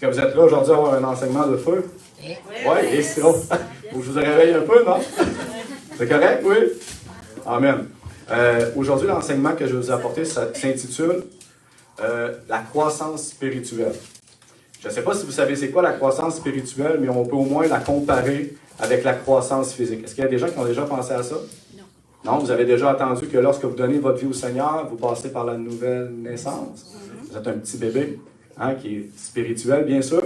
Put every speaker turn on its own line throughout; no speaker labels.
que vous êtes là aujourd'hui à avoir un enseignement de feu? Oui, et c'est bon. Faut que je vous réveille un peu, non? C'est correct, oui? Amen. Aujourd'hui, l'enseignement que je vais vous apporter s'intitule La croissance spirituelle. Je ne sais pas si vous savez c'est quoi la croissance spirituelle, mais on peut au moins la comparer avec la croissance physique. Est-ce qu'il y a des gens qui ont déjà pensé à ça? Non, vous avez déjà entendu que lorsque vous donnez votre vie au Seigneur, vous passez par la nouvelle naissance. Vous êtes un petit bébé, hein, qui est spirituel, bien sûr,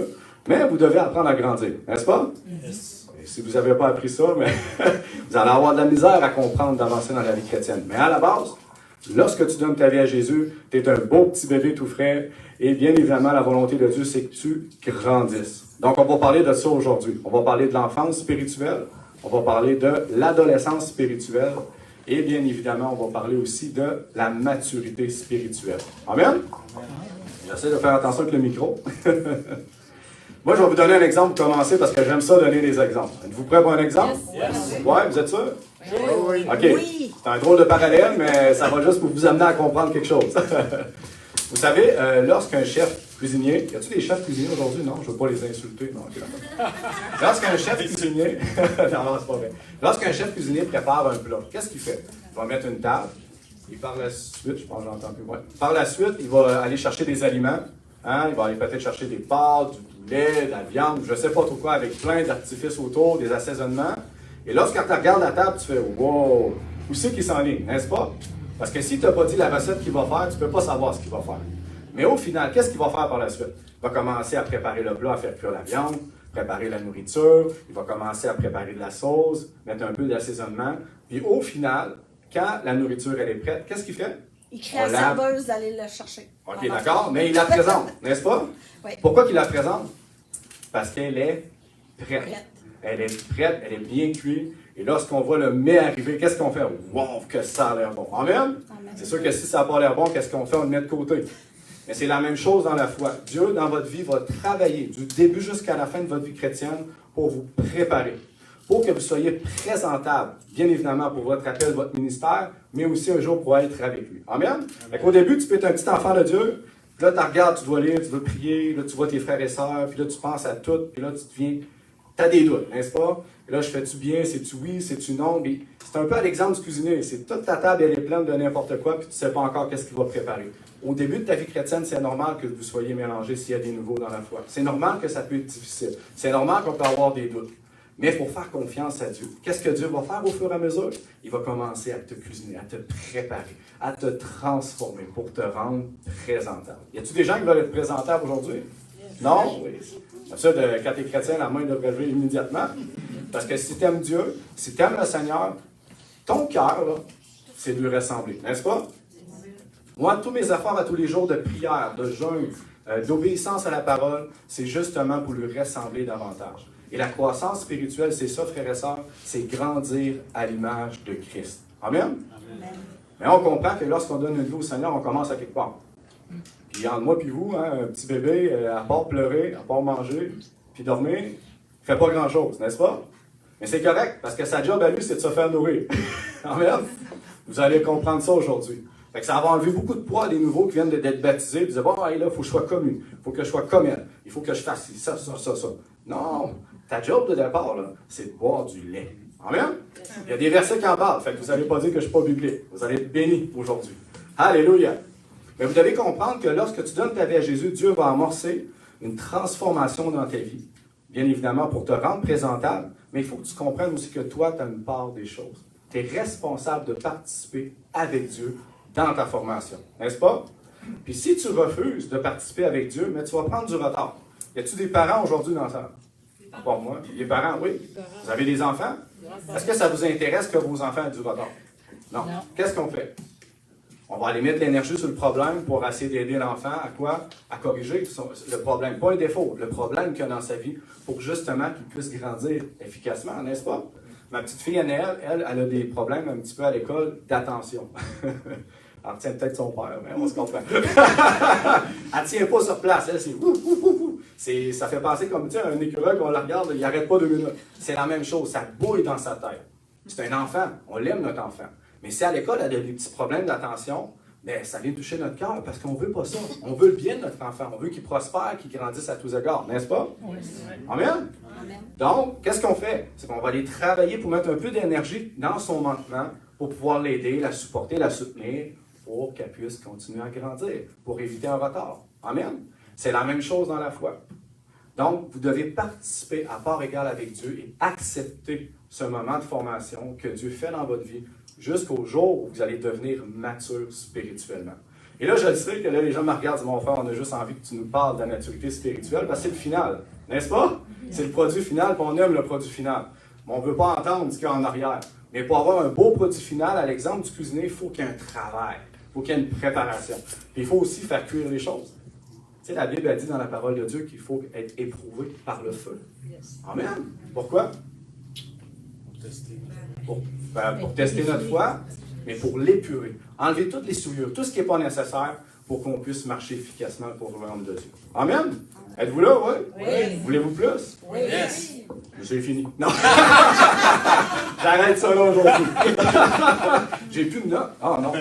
mais vous devez apprendre à grandir, n'est-ce pas? Yes. Et si vous n'avez pas appris ça, mais vous allez avoir de la misère à comprendre d'avancer dans la vie chrétienne. Mais à la base, lorsque tu donnes ta vie à Jésus, tu es un beau petit bébé tout frais, et bien évidemment, la volonté de Dieu, c'est que tu grandisses. Donc, on va parler de ça aujourd'hui. On va parler de l'enfance spirituelle, on va parler de l'adolescence spirituelle, et bien évidemment, on va parler aussi de la maturité spirituelle. Amen? J'essaie de faire attention avec le micro. Moi, je vais vous donner un exemple pour commencer parce que j'aime ça donner des exemples. Êtes-vous prêts pour un exemple? Yes. Ouais, vous êtes sûr? Oui. OK. Oui. C'est un drôle de parallèle, mais ça va juste pour vous amener à comprendre quelque chose. Vous savez, lorsqu'un chef cuisinier... Y a-t-il des chefs cuisiniers aujourd'hui? Non, je ne veux pas les insulter. Non, okay, lorsqu'un chef cuisinier... non, c'est pas vrai. Lorsqu'un chef cuisinier prépare un plat, qu'est-ce qu'il fait? Il va mettre une table, et par la suite, je pense que j'entends plus. Ouais. Par la suite, il va aller chercher des aliments. Hein? Il va aller peut-être chercher des pâtes, du poulet, de la viande, je ne sais pas trop quoi, avec plein d'artifices autour, des assaisonnements. Et lorsque tu regardes la table, tu fais « Wow! Où c'est qu'il s'enligne, n'est-ce pas? » Parce que si tu n'as pas dit la recette qu'il va faire, tu ne peux pas savoir ce qu'il va faire. Mais au final, qu'est-ce qu'il va faire par la suite? Il va commencer à préparer le plat, à faire cuire la viande, préparer la nourriture, il va commencer à préparer de la sauce, mettre un peu d'assaisonnement. Puis au final, quand la nourriture elle est prête, qu'est-ce qu'il fait?
Il crée la serveuse d'aller le chercher.
OK, d'accord, mais il la présente, n'est-ce pas?
Oui.
Pourquoi qu'il la présente? Parce qu'elle est prête. Elle est prête, elle est bien cuite. Et lorsqu'on voit le mets arriver, qu'est-ce qu'on fait? Wow, que ça a l'air bon. Amen? Amen. C'est sûr que si ça n'a pas l'air bon, qu'est-ce qu'on fait? On le met de côté. Mais c'est la même chose dans la foi. Dieu, dans votre vie, va travailler du début jusqu'à la fin de votre vie chrétienne pour vous préparer, pour que vous soyez présentable, bien évidemment, pour votre appel, votre ministère, mais aussi un jour pour être avec lui. Amen? Au début, tu peux être un petit enfant de Dieu, puis là, tu regardes, tu dois lire, tu dois prier, là, tu vois tes frères et sœurs, puis là, tu penses à tout, puis là, tu deviens... Tu as des doutes, n'est-ce pas? Et là, je fais-tu bien? C'est-tu oui? C'est-tu non? Mais c'est un peu à l'exemple du cuisinier. C'est toute ta table, elle est pleine de n'importe quoi, puis tu ne sais pas encore qu'est-ce qu'il va préparer. Au début de ta vie chrétienne, c'est normal que vous soyez mélangés s'il y a des nouveaux dans la foi. C'est normal que ça peut être difficile. C'est normal qu'on peut avoir des doutes. Mais il faut faire confiance à Dieu. Qu'est-ce que Dieu va faire au fur et à mesure? Il va commencer à te cuisiner, à te préparer, à te transformer pour te rendre présentable. Y a-t-il des gens qui veulent être présentables aujourd'hui? Non? Oui. Ça, quand tu es chrétien, la main devrait lever immédiatement. Parce que si tu aimes Dieu, si tu aimes le Seigneur, ton cœur, là, c'est de lui ressembler. N'est-ce pas? Moi, tous mes efforts à tous les jours de prière, de jeûne, d'obéissance à la parole, c'est justement pour lui ressembler davantage. Et la croissance spirituelle, c'est ça, frères et sœurs, c'est grandir à l'image de Christ. Amen? Amen. Mais on comprend que lorsqu'on donne une vie au Seigneur, on commence à quelque part. Puis entre moi et vous, hein, un petit bébé, à part pleurer, à part manger, puis dormir, il ne fait pas grand-chose, n'est-ce pas? Mais c'est correct, parce que sa job à lui, c'est de se faire nourrir. Amen? Vous allez comprendre ça aujourd'hui. Fait que ça va enlever beaucoup de poids à des nouveaux qui viennent d'être baptisés, et disent, bon, hey, là, il faut que je sois comme lui, il faut que je sois comme elle, il faut que je fasse ça. Non, ta job de départ, là, c'est de boire du lait. Amen? Il y a des versets qui en parlent, fait que vous n'allez pas dire que je ne suis pas biblique. Vous allez être bénis aujourd'hui. Alléluia! Mais vous devez comprendre que lorsque tu donnes ta vie à Jésus, Dieu va amorcer une transformation dans ta vie. Bien évidemment, pour te rendre présentable, mais il faut que tu comprennes aussi que toi, tu as une part des choses. Tu es responsable de participer avec Dieu dans ta formation, n'est-ce pas? Puis si tu refuses de participer avec Dieu, mais tu vas prendre du retard. Y a-t-il des parents aujourd'hui dans ça? Pas moi. Les parents, oui. Vous avez des enfants? Est-ce que ça vous intéresse que vos enfants aient du retard? Non. Qu'est-ce qu'on fait? On va aller mettre l'énergie sur le problème pour essayer d'aider l'enfant à quoi? À corriger le problème. Pas un défaut, le problème qu'il y a dans sa vie pour justement qu'il puisse grandir efficacement, n'est-ce pas? Ma petite fille, elle a des problèmes un petit peu à l'école d'attention. Elle retient peut-être son père, mais on se comprend. Elle ne tient pas sur place, elle, c'est ouh, ouh, ouh. Ça fait penser comme un écureuil qu'on la regarde, il n'arrête pas 2 minutes. C'est la même chose, ça bouille dans sa tête. C'est un enfant, on l'aime notre enfant. Mais si à l'école, elle a des petits problèmes d'attention, mais ça vient toucher notre cœur parce qu'on ne veut pas ça. On veut le bien de notre enfant. On veut qu'il prospère, qu'il grandisse à tous égards, n'est-ce pas?
Oui.
Amen?
Amen.
Donc, qu'est-ce qu'on fait? C'est qu'on va aller travailler pour mettre un peu d'énergie dans son manquement pour pouvoir l'aider, la supporter, la soutenir pour qu'elle puisse continuer à grandir, pour éviter un retard. Amen? C'est la même chose dans la foi. Donc, vous devez participer à part égale avec Dieu et accepter ce moment de formation que Dieu fait dans votre vie jusqu'au jour où vous allez devenir mature spirituellement. Et là, je le sais que là, les gens me regardent et disent, mon frère, on a juste envie que tu nous parles de la maturité spirituelle, parce que c'est le final, n'est-ce pas? C'est le produit final, puis on aime le produit final. Mais on ne veut pas entendre ce qu'il y a en arrière. Mais pour avoir un beau produit final, à l'exemple du cuisinier, il faut qu'il y ait un travail, il faut qu'il y ait une préparation. Puis il faut aussi faire cuire les choses. Tu sais, la Bible a dit dans la parole de Dieu qu'il faut être éprouvé par le feu. Amen. Pourquoi? Pour tester notre foi, mais pour l'épurer. Enlever toutes les souillures, tout ce qui n'est pas nécessaire pour qu'on puisse marcher efficacement pour le royaume de Dieu. Amen? Êtes-vous là, oui?
Oui.
Voulez-vous plus?
Oui.
Yes.
C'est fini. Non. J'arrête ça là aujourd'hui. J'ai plus de notes. Ah non.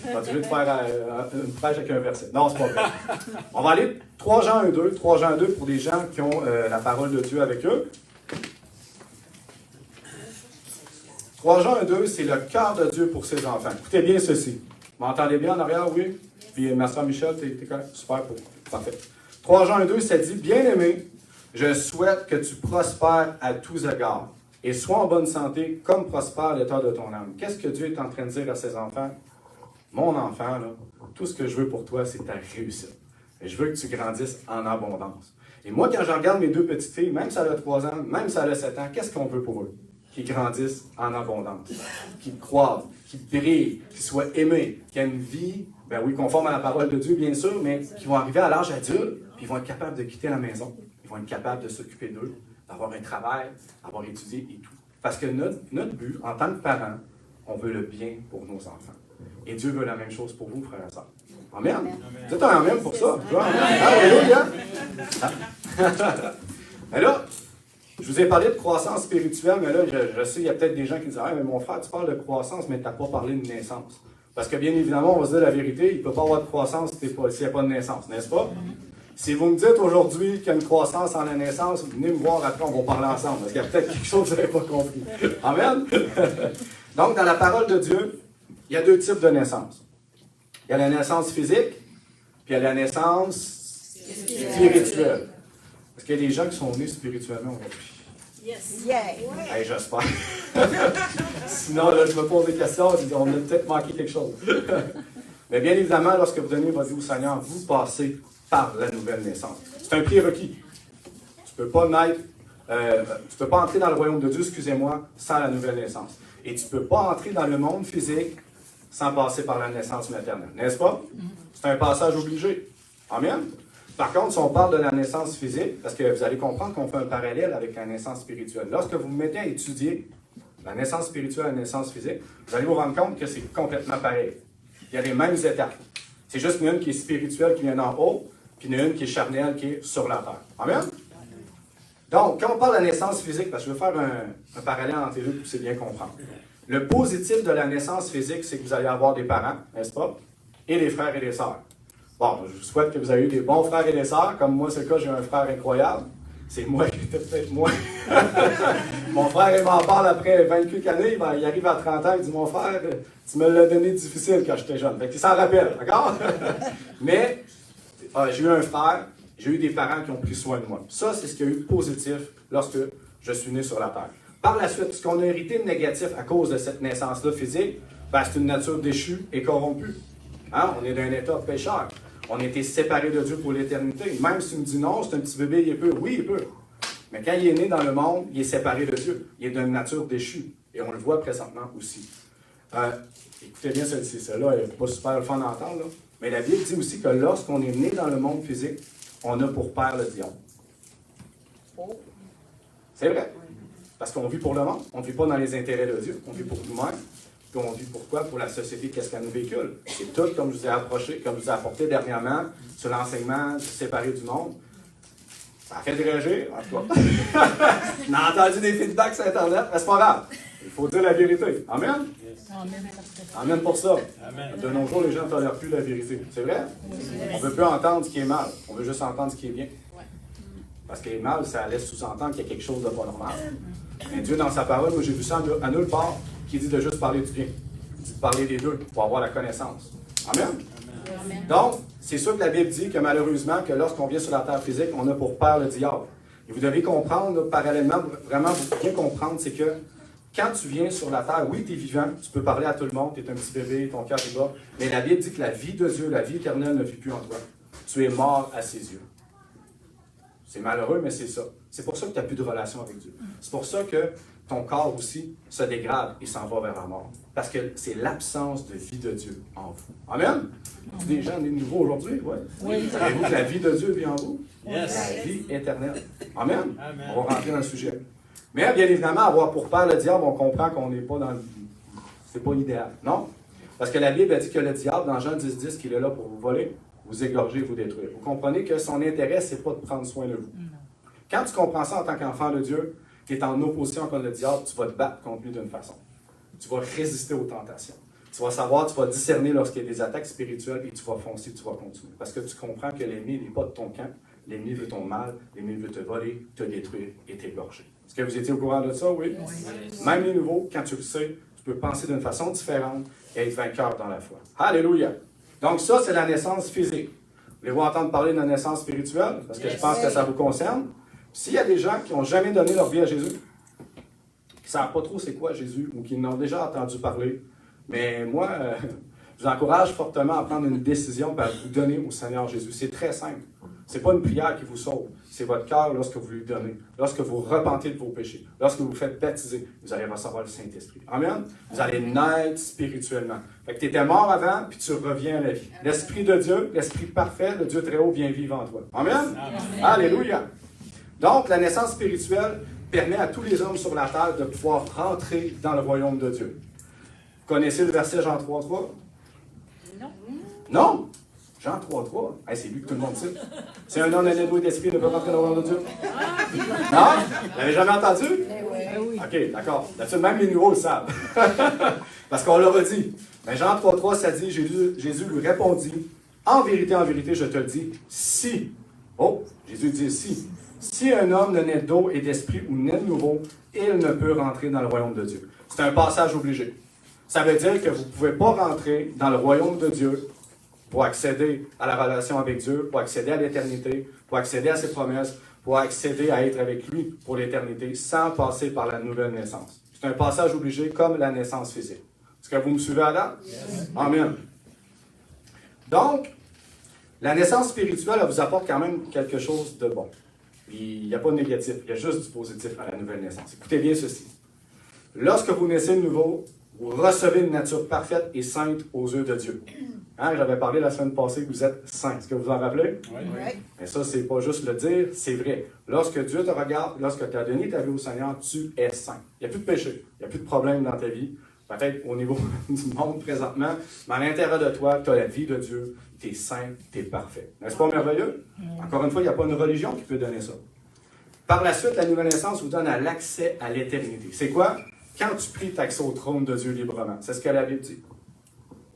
Je vais te faire une prêche avec un verset. Non, c'est pas vrai. On va aller 3 Jean 1-2. 3 Jean 2 pour les gens qui ont la parole de Dieu avec eux. 3 Jean 1-2, c'est le cœur de Dieu pour ses enfants. Écoutez bien ceci. Vous m'entendez bien en arrière, oui? Puis ma soeur Michel, t'es correct? Super, parfait. 3 Jean 1-2, ça dit, bien-aimé, je souhaite que tu prospères à tous égards et sois en bonne santé comme prospère l'état de ton âme. Qu'est-ce que Dieu est en train de dire à ses enfants? Mon enfant, là, tout ce que je veux pour toi, c'est ta réussite. Et je veux que tu grandisses en abondance. Et moi, quand je regarde mes 2 petites filles, même si elle a 3 ans, même si elle a 7 ans, qu'est-ce qu'on veut pour eux? Qu'ils grandissent en abondance, qu'ils croient, qu'ils brillent, qu'ils soient aimés, qu'ils aient une vie, ben oui, conforme à la parole de Dieu, bien sûr, mais qu'ils vont arriver à l'âge adulte, puis ils vont être capables de quitter la maison, ils vont être capables de s'occuper d'eux, d'avoir un travail, d'avoir étudié et tout. Parce que notre but, en tant que parents, on veut le bien pour nos enfants. Et Dieu veut la même chose pour vous, frères et sœurs. Amen. Vous êtes un amen pour ça. Alléluia. Mais là, je vous ai parlé de croissance spirituelle, mais là, je sais, il y a peut-être des gens qui disent « Ah, mais mon frère, tu parles de croissance, mais tu n'as pas parlé de naissance. » Parce que bien évidemment, on va se dire la vérité, il ne peut pas avoir de croissance s'il n'y a pas de naissance, n'est-ce pas? Si vous me dites aujourd'hui qu'il y a une croissance en la naissance, venez me voir après, on va parler ensemble, parce qu'il y a peut-être quelque chose que vous n'avez pas compris. Amen? Donc, dans la parole de Dieu, il y a 2 types de naissance. Il y a la naissance physique, puis il y a la naissance spirituelle. Est-ce qu'il y a des gens qui sont nés spirituellement aujourd'hui?
Yes. Yeah.
Hey, j'espère. Sinon, là, je me pose des questions, on a peut-être manqué quelque chose. Mais bien évidemment, lorsque vous donnez votre vie au Seigneur, vous passez par la nouvelle naissance. C'est un prérequis. Tu ne peux pas naître, tu peux pas entrer dans le royaume de Dieu, excusez-moi, sans la nouvelle naissance. Et tu ne peux pas entrer dans le monde physique sans passer par la naissance maternelle. N'est-ce pas? C'est un passage obligé. Amen? Par contre, si on parle de la naissance physique, parce que vous allez comprendre qu'on fait un parallèle avec la naissance spirituelle. Lorsque vous vous mettez à étudier la naissance spirituelle et la naissance physique, vous allez vous rendre compte que c'est complètement pareil. Il y a les mêmes étapes. C'est juste une qui est spirituelle qui vient d'en haut, puis une qui est charnelle qui est sur la terre. Amen? Donc, quand on parle de la naissance physique, parce que je veux faire un parallèle entre les deux pour que vous puissiez bien comprendre. Le positif de la naissance physique, c'est que vous allez avoir des parents, n'est-ce pas? Et des frères et des sœurs. Bon, je vous souhaite que vous ayez eu des bons frères et des sœurs. Comme moi, c'est le cas, j'ai un frère incroyable. C'est moi qui étais peut-être moins. Mon frère, il m'en parle après 20 quelques années. Il arrive à 30 ans, il dit « Mon frère, tu me l'as donné difficile quand j'étais jeune. » Fait qu'il s'en rappelle, d'accord? Mais j'ai eu un frère, j'ai eu des parents qui ont pris soin de moi. Ça, c'est ce qu'il y a eu de positif lorsque je suis né sur la terre. Par la suite, ce qu'on a hérité de négatif à cause de cette naissance-là physique, ben, c'est une nature déchue et corrompue. Hein? On est d'un état pécheur. On a été séparés de Dieu pour l'éternité. Même si tu me dis non, c'est un petit bébé, il peut. Oui, il peut. Mais quand il est né dans le monde, il est séparé de Dieu. Il est d'une nature déchue. Et on le voit présentement aussi. Écoutez bien celle-ci. Celle-là n'est pas super le fun d'entendre. Là. Mais la Bible dit aussi que lorsqu'on est né dans le monde physique, on a pour père le diable. C'est vrai. Parce qu'on vit pour le monde. On ne vit pas dans les intérêts de Dieu. On vit pour nous-mêmes. Puis on vit pourquoi? Pour la société, qu'est-ce qu'elle nous véhicule. C'est tout, comme je vous ai apporté dernièrement, sur l'enseignement, séparé du monde. Ça a fait réagir, en tout cas. On a entendu des feedbacks sur Internet, mais c'est pas grave. Il faut dire la vérité. Amen?
Amen.
Amen pour ça.
Amen.
De nos jours, les gens ne tolèrent plus la vérité. C'est vrai? On ne veut plus entendre ce qui est mal. On veut juste entendre ce qui est bien. Parce que mal, ça laisse sous-entendre qu'il y a quelque chose de pas normal. Mais Dieu, dans sa parole, moi j'ai vu ça à nulle part, qui dit de juste parler du bien. Il dit de parler des deux pour avoir la connaissance. Amen? Amen. Donc, c'est sûr que la Bible dit que malheureusement, que lorsqu'on vient sur la terre physique, on a pour père le diable. Et vous devez comprendre, là, parallèlement, vraiment bien comprendre, c'est que quand tu viens sur la terre, oui, tu es vivant, tu peux parler à tout le monde, tu es un petit bébé, ton cœur est bas, mais la Bible dit que la vie de Dieu, la vie éternelle ne vit plus en toi. Tu es mort à ses yeux. C'est malheureux, mais c'est ça. C'est pour ça que tu n'as plus de relation avec Dieu. C'est pour ça que ton corps aussi se dégrade et s'en va vers la mort. Parce que c'est l'absence de vie de Dieu en vous. Amen? Des gens nés nouveaux aujourd'hui, ouais. Oui. Savez-vous que la vie de Dieu vit en vous?
Yes.
La vie éternelle. Amen?
Amen.
On va rentrer dans le sujet. Mais bien évidemment, avoir pour père le diable, on comprend qu'on n'est pas dans le... C'est pas idéal, non? Parce que la Bible a dit que le diable, dans Jean 10, qu'il est là pour vous voler, vous égorger, vous détruire. Vous comprenez que son intérêt, ce n'est pas de prendre soin de vous. Quand tu comprends ça en tant qu'enfant de Dieu, qui est en opposition contre le diable, tu vas te battre contre lui d'une façon. Tu vas résister aux tentations. Tu vas savoir, tu vas discerner lorsqu'il y a des attaques spirituelles et tu vas foncer, tu vas continuer. Parce que tu comprends que l'ennemi n'est pas de ton camp, l'ennemi veut ton mal, l'ennemi veut te voler, te détruire et t'égorger. Est-ce que vous étiez au courant de ça? Oui? Oui. Même les nouveaux, quand tu le sais, tu peux penser d'une façon différente et être vainqueur dans la foi. Alléluia! Donc ça, c'est la naissance physique. Voulez-vous entendre parler de la naissance spirituelle? Parce que je pense que ça vous concerne. S'il y a des gens qui n'ont jamais donné leur vie à Jésus, qui ne savent pas trop c'est quoi Jésus, ou qui n'ont déjà entendu parler, mais moi, je vous encourage fortement à prendre une décision et à vous donner au Seigneur Jésus. C'est très simple. Ce n'est pas une prière qui vous sauve. C'est votre cœur lorsque vous lui donnez. Lorsque vous repentez de vos péchés. Lorsque vous vous faites baptiser, vous allez recevoir le Saint-Esprit. Amen? Vous allez naître spirituellement. Fait que tu étais mort avant, puis tu reviens à la vie. L'Esprit de Dieu, l'Esprit parfait, le Dieu très haut vient vivre en toi. Amen? Amen. Alléluia! Donc, la naissance spirituelle permet à tous les hommes sur la terre de pouvoir rentrer dans le royaume de Dieu. Vous connaissez le verset Jean 3,3? Non. Non? Jean 3,3. Hey, c'est lui que tout le monde sait. C'est un homme doué d'esprit ne peut pas rentrer dans le royaume de Dieu. Non? Vous l'avez jamais entendu? Oui. OK, d'accord. Là-dessus, même les nouveaux le savent. Parce qu'on leur a dit. Mais Jean 3,3, ça dit, Jésus lui répondit, en vérité, je te le dis, si, oh, Jésus dit si un homme ne naît d'eau et d'esprit ou naît de nouveau, il ne peut rentrer dans le royaume de Dieu. C'est un passage obligé. Ça veut dire que vous ne pouvez pas rentrer dans le royaume de Dieu pour accéder à la relation avec Dieu, pour accéder à l'éternité, pour accéder à ses promesses, pour accéder à être avec lui pour l'éternité, sans passer par la nouvelle naissance. C'est un passage obligé comme la naissance physique. Est-ce que vous me suivez à date? Yes. Amen. Donc, la naissance spirituelle, elle vous apporte quand même quelque chose de bon. Il n'y a pas de négatif, il y a juste du positif à la nouvelle naissance. Écoutez bien ceci. Lorsque vous naissez de nouveau, vous recevez une nature parfaite et sainte aux yeux de Dieu. Hein, j'avais parlé la semaine passée que vous êtes saint. Est-ce que vous en rappelez? Oui. Mais ça, c'est pas juste le dire, c'est vrai. Lorsque Dieu te regarde, lorsque tu as donné ta vie au Seigneur, tu es saint. Il n'y a plus de péché, il n'y a plus de problème dans ta vie. Peut-être au niveau du monde présentement, mais à l'intérieur de toi, tu as la vie de Dieu, tu es saint, tu es parfait. N'est-ce pas merveilleux? Encore une fois, il n'y a pas une religion qui peut donner ça. Par la suite, la nouvelle naissance vous donne l'accès à l'éternité. C'est quoi? Quand tu pries, tu as accès au trône de Dieu librement. C'est ce que la Bible dit.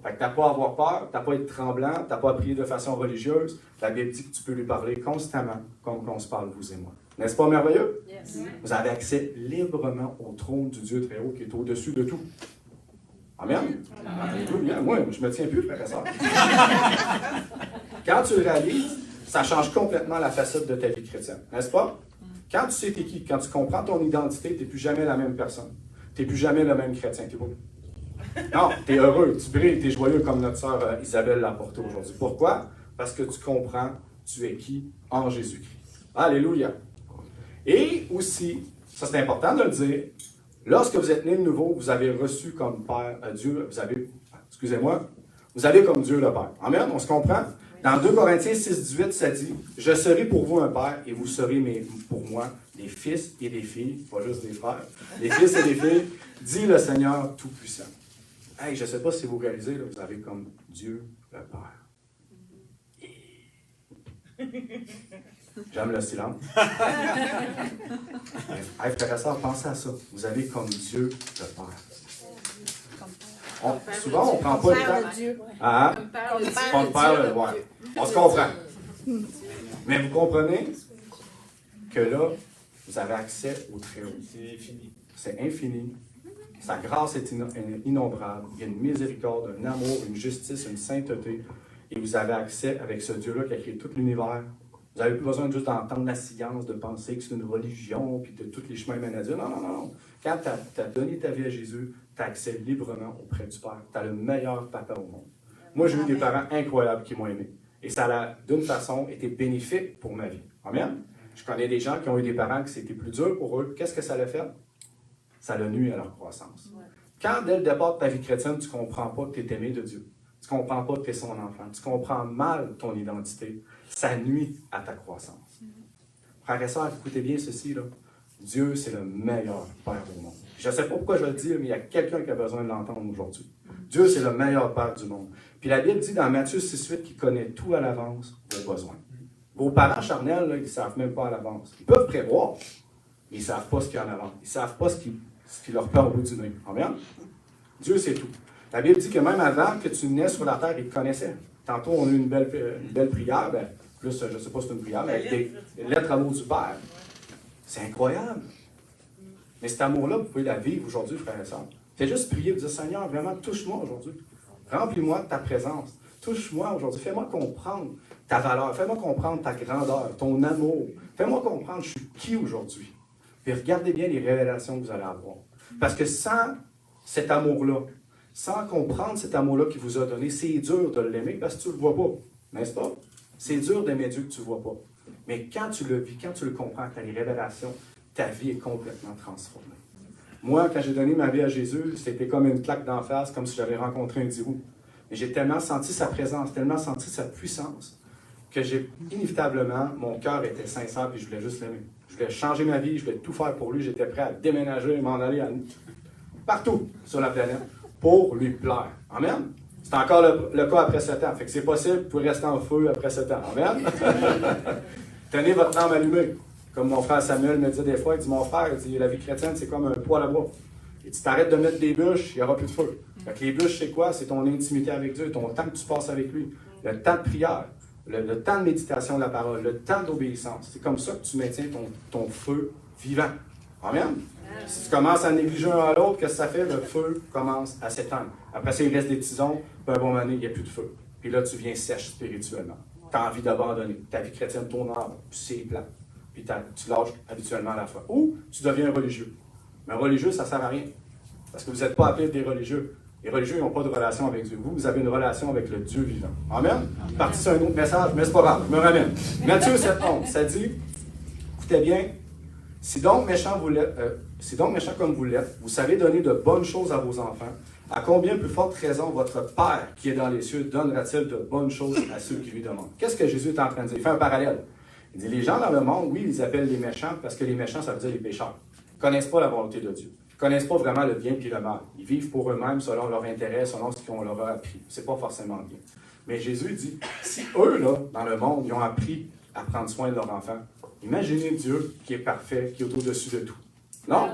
Fait que tu n'as pas à avoir peur, tu n'as pas à être tremblant, tu n'as pas à prier de façon religieuse. La Bible dit que tu peux lui parler constamment, comme on se parle, vous et moi. N'est-ce pas merveilleux? Yes. Vous avez accès librement au trône du Dieu très haut qui est au-dessus de tout. Amen? Amen. Moi, je me tiens plus, frère et sœur. Quand tu le réalises, ça change complètement la facette de ta vie chrétienne. N'est-ce pas? Quand tu sais t'es qui, quand tu comprends ton identité, tu n'es plus jamais la même personne. Tu n'es plus jamais le même chrétien. T'es beau. Non, tu es heureux, tu brilles, tu es joyeux comme notre sœur Isabelle l'a apporté aujourd'hui. Pourquoi? Parce que tu comprends tu es qui en Jésus-Christ. Alléluia. Et aussi, ça c'est important de le dire, lorsque vous êtes né de nouveau, vous avez reçu comme Père Dieu, vous avez comme Dieu le Père. Amen, on se comprend? Dans 2 Corinthiens 6,18, ça dit « Je serai pour vous un père et vous serez pour moi des fils et des filles, pas juste des frères, des fils et des filles, dit le Seigneur Tout-Puissant. » Hey, je ne sais pas si vous réalisez, là, vous avez comme Dieu le Père. J'aime le silence. Hey, frères et sœurs, pensez à ça. Vous avez comme Dieu le Père. Souvent, on ne prend pas le temps. Ah, on le Père, ouais. On se comprend. Mais vous comprenez que là, vous avez accès au Très-Haut.
C'est infini.
C'est infini. Sa grâce est innombrable. Il y a une miséricorde, un amour, une justice, une sainteté. Et vous avez accès avec ce Dieu-là qui a créé tout l'univers. Vous n'avez plus besoin juste d'entendre la science, de penser que c'est une religion, puis de tous les chemins mènent à Dieu. Non, non, non. Quand tu as donné ta vie à Jésus, tu as accès librement auprès du Père. Tu as le meilleur papa au monde. Moi, j'ai eu des parents incroyables qui m'ont aimé. Et ça a, d'une façon, été bénéfique pour ma vie. Amen? Je connais des gens qui ont eu des parents que c'était plus dur pour eux. Qu'est-ce que ça l'a fait? Ça l'a nuit à leur croissance. Quand, dès le départ de ta vie chrétienne, tu ne comprends pas que tu es aimé de Dieu, tu ne comprends pas que tu es son enfant, tu comprends mal ton identité, ça nuit à ta croissance. Frères et sœurs, écoutez bien ceci, là. Dieu, c'est le meilleur Père au monde. Je ne sais pas pourquoi je le dis, mais il y a quelqu'un qui a besoin de l'entendre aujourd'hui. Dieu, c'est le meilleur Père du monde. Puis la Bible dit dans Matthieu 6,8 qu'il connaît tout à l'avance, vos besoins. Vos parents charnels, là, ils ne savent même pas à l'avance. Ils peuvent prévoir, mais ils ne savent pas ce qu'il y a en avant. Ils ne savent pas ce qui leur perd au bout du nez. Amen? Dieu, c'est tout. La Bible dit que même avant que tu nais sur la terre, il te connaissait. Tantôt, on a eu une belle prière, plus, je ne sais pas si c'est une prière, mais avec des lettres amour du Père. C'est incroyable. Mais cet amour-là, vous pouvez la vivre aujourd'hui, frères et sœurs. Faites juste prier et dire, Seigneur, vraiment, touche-moi aujourd'hui. Remplis-moi de ta présence. Touche-moi aujourd'hui. Fais-moi comprendre ta valeur. Fais-moi comprendre ta grandeur, ton amour. Fais-moi comprendre je suis qui aujourd'hui. Puis regardez bien les révélations que vous allez avoir. Parce que sans cet amour-là, sans comprendre cet amour-là qu'il vous a donné, c'est dur de l'aimer parce que tu ne le vois pas. N'est-ce pas? C'est dur d'aimer Dieu que tu ne vois pas. Mais quand tu le vis, quand tu le comprends, tu as les révélations, ta vie est complètement transformée. Moi, quand j'ai donné ma vie à Jésus, c'était comme une claque d'en face, comme si j'avais rencontré un dirou. Mais j'ai tellement senti sa présence, tellement senti sa puissance, que j'ai inévitablement, mon cœur était sincère et je voulais juste l'aimer. Je voulais changer ma vie, je voulais tout faire pour lui, j'étais prêt à déménager, m'en aller partout sur la planète pour lui plaire. Amen? C'est encore le cas après 7 ans. Fait que c'est possible, vous pouvez rester en feu après 7 ans. Amen? Tenez votre lampe allumée. Comme mon frère Samuel me dit des fois, il dit, mon frère, il dit, la vie chrétienne, c'est comme un poêle à bois. Il dit, t'arrêtes de mettre des bûches, il n'y aura plus de feu. Fait que les bûches, c'est quoi? C'est ton intimité avec Dieu, ton temps que tu passes avec lui, le temps de prière, le temps de méditation de la parole, le temps d'obéissance. C'est comme ça que tu maintiens ton feu vivant. Amen? Si tu commences à négliger un à l'autre, qu'est-ce que ça fait? Le feu commence à s'éteindre. Après ça, il reste des tisons, puis un bon moment donné, il n'y a plus de feu. Puis là, tu viens sèche spirituellement. Tu as envie d'abandonner. Ta vie chrétienne tourne en rond, puis c'est plat. Puis tu lâches habituellement à la foi. Ou tu deviens religieux. Mais religieux, ça ne sert à rien. Parce que vous n'êtes pas appelés des religieux. Les religieux n'ont pas de relation avec Dieu. Vous avez une relation avec le Dieu vivant. Amen? Parti sur un autre message, mais c'est pas grave, je me ramène. Matthieu 7,11, ça dit, écoutez bien, si donc méchant comme vous l'êtes, vous savez donner de bonnes choses à vos enfants, à combien plus forte raison votre Père qui est dans les cieux donnera-t-il de bonnes choses à ceux qui lui demandent? Qu'est-ce que Jésus est en train de dire? Il fait un parallèle. Il dit, les gens dans le monde, oui, ils appellent les méchants, parce que les méchants, ça veut dire les pécheurs. Ils ne connaissent pas la volonté de Dieu. Ils ne connaissent pas vraiment le bien et le mal. Ils vivent pour eux-mêmes, selon leur intérêt, selon ce qu'on leur a appris. Ce n'est pas forcément bien. Mais Jésus dit, si eux, là, dans le monde, ils ont appris à prendre soin de leurs enfants, imaginez Dieu qui est parfait, qui est au-dessus de tout. Non?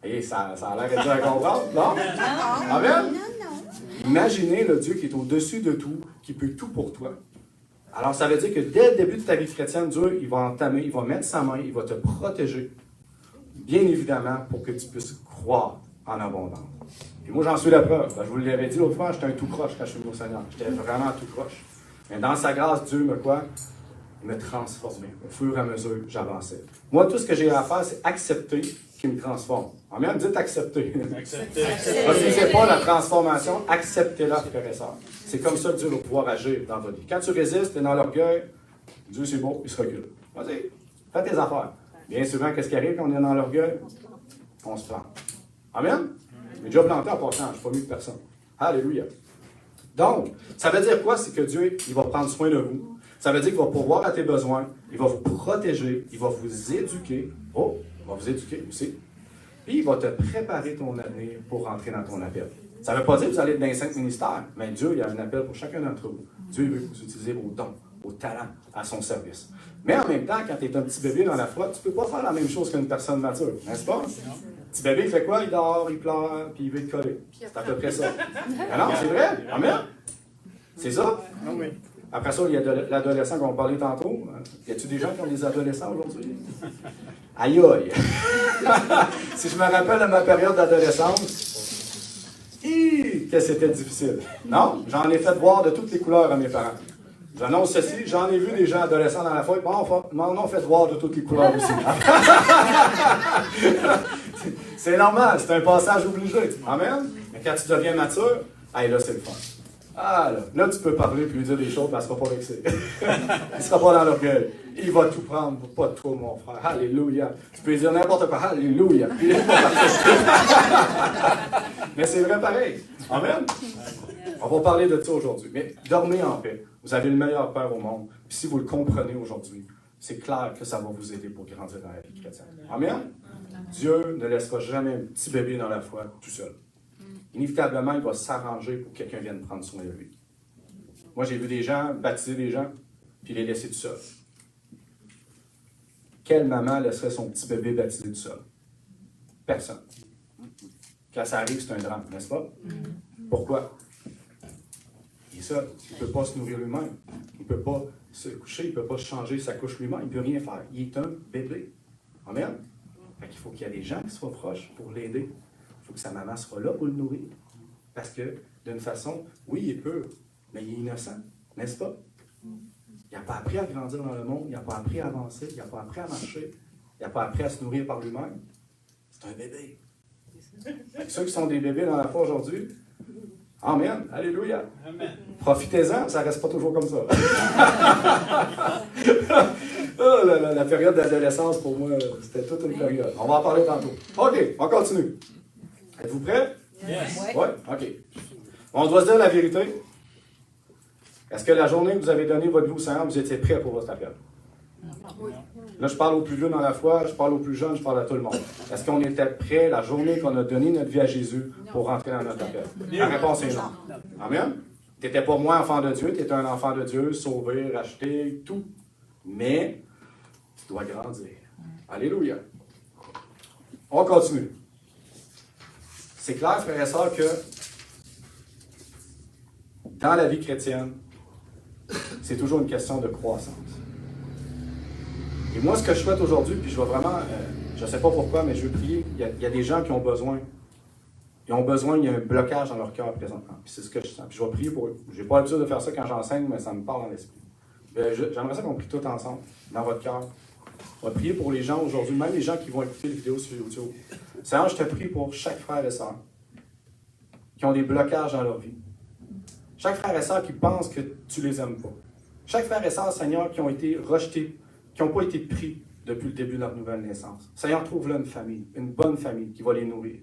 Et ça a l'air dur à comprendre, non? Amen? Imaginez le Dieu qui est au-dessus de tout, qui peut tout pour toi. Alors, ça veut dire que dès le début de ta vie chrétienne, Dieu, il va entamer, il va mettre sa main, il va te protéger, bien évidemment, pour que tu puisses croire en abondance. Et moi, j'en suis la preuve. Je vous l'avais dit l'autre fois, j'étais un tout croche quand je suis venu au Seigneur. J'étais vraiment tout croche. Mais dans sa grâce, Dieu me transformait. Au fur et à mesure, j'avançais. Moi, tout ce que j'ai à faire, c'est accepter qu'il me transforme. Amen, dites accepter.
Accepter.
Refusez pas la transformation, acceptez-la, frères et sœurs. C'est comme ça que Dieu va pouvoir agir dans votre vie. Quand tu résistes, tu es dans l'orgueil, Dieu c'est bon, il se recule. Vas-y, fais tes affaires. Bien souvent, qu'est-ce qui arrive quand on est dans l'orgueil? On se plante. Amen? J'ai déjà planté en passant, je ne suis pas mieux que personne. Alléluia. Donc, ça veut dire quoi? C'est que Dieu, il va prendre soin de vous. Ça veut dire qu'il va pourvoir à tes besoins, il va vous protéger, il va vous éduquer. Oh, il va vous éduquer aussi. Puis, il va te préparer ton avenir pour rentrer dans ton appel. Ça ne veut pas dire que vous allez être dans les 5 ministères, mais Dieu, il y a un appel pour chacun d'entre vous. Dieu veut que vous utilisiez vos dons, vos talents à son service. Mais en même temps, quand tu es un petit bébé dans la foi, tu ne peux pas faire la même chose qu'une personne mature, n'est-ce pas? Le petit bébé, il fait quoi? Il dort, il pleure, puis il veut te coller. C'est à peu près ça. Mais non, c'est vrai. Amen. C'est ça. Après ça, il y a l'adolescent qu'on parlait tantôt. Y a-t-il des gens qui ont des adolescents aujourd'hui? Aïe aïe! Si je me rappelle de ma période d'adolescence, que c'était difficile. Non, j'en ai fait voir de toutes les couleurs à mes parents. J'annonce ceci, j'en ai vu des gens adolescents dans la foi, m'en ont fait voir de toutes les couleurs aussi. C'est normal, c'est un passage obligé. Amen? Mais quand tu deviens mature, là, c'est le fun. Ah, là, tu peux parler et lui dire des choses, mais elle ne sera pas vexée. Il ne sera pas dans l'orgueil. Il va tout prendre, pas de toi, mon frère. Alléluia. Tu peux lui dire n'importe quoi. Alléluia. Mais c'est vrai pareil. Amen. On va parler de ça aujourd'hui. Mais dormez en paix. Vous avez le meilleur père au monde. Puis si vous le comprenez aujourd'hui, c'est clair que ça va vous aider pour grandir dans la vie chrétienne. Amen. Dieu ne laissera jamais un petit bébé dans la foi tout seul. Inévitablement, il va s'arranger pour que quelqu'un vienne prendre soin de lui. Moi, j'ai vu des gens baptiser des gens, puis les laisser tout seuls. Quelle maman laisserait son petit bébé baptisé tout seul? Personne. Quand ça arrive, c'est un drame, n'est-ce pas? Pourquoi? Il est seul. Il ne peut pas se nourrir lui-même. Il ne peut pas se coucher, il ne peut pas changer sa couche lui-même, il ne peut rien faire. Il est un bébé. Amen? Fait qu'il faut qu'il y ait des gens qui soient proches pour l'aider. Il faut que sa maman soit là pour le nourrir. Parce que, d'une façon, oui, il est pur, mais il est innocent, n'est-ce pas? Il n'a pas appris à grandir dans le monde, il n'a pas appris à avancer, il n'a pas appris à marcher, il n'a pas appris à se nourrir par lui-même. C'est un bébé. Ceux qui sont des bébés dans la foi aujourd'hui, amen, alléluia. Amen. Profitez-en, ça ne reste pas toujours comme ça. Oh, la période d'adolescence, pour moi, c'était toute une période. On va en parler tantôt. OK, on continue. Êtes-vous prêts?
Yes.
Oui? OK. On doit se dire la vérité. Est-ce que la journée que vous avez donné votre vie au Seigneur, vous étiez prêts pour votre appel?
Oui.
Là, je parle aux plus vieux dans la foi, je parle aux plus jeunes, je parle à tout le monde. Est-ce qu'on était prêts la journée qu'on a donné notre vie à Jésus pour rentrer dans notre appel? La réponse est non. Amen? Tu n'étais pas moi enfant de Dieu, tu étais un enfant de Dieu, sauvé, racheté, tout. Mais tu dois grandir. Alléluia. On continue. C'est clair, frères et sœurs, que dans la vie chrétienne, c'est toujours une question de croissance. Et moi, ce que je souhaite aujourd'hui, puis je vais vraiment, je ne sais pas pourquoi, mais je veux prier, il y a des gens qui ont besoin. Ils ont besoin, il y a un blocage dans leur cœur présentement. Puis c'est ce que je sens. Puis je vais prier pour eux. Je n'ai pas l'habitude de faire ça quand j'enseigne, mais ça me parle dans l'esprit. J'aimerais ça qu'on prie tout ensemble, dans votre cœur. On va prier pour les gens aujourd'hui, même les gens qui vont écouter les vidéos sur YouTube. Seigneur, je te prie pour chaque frère et sœur qui ont des blocages dans leur vie. Chaque frère et sœur qui pense que tu les aimes pas. Chaque frère et sœur, Seigneur, qui ont été rejetés, qui n'ont pas été pris depuis le début de leur nouvelle naissance. Seigneur, trouve-leur une famille, une bonne famille qui va les nourrir.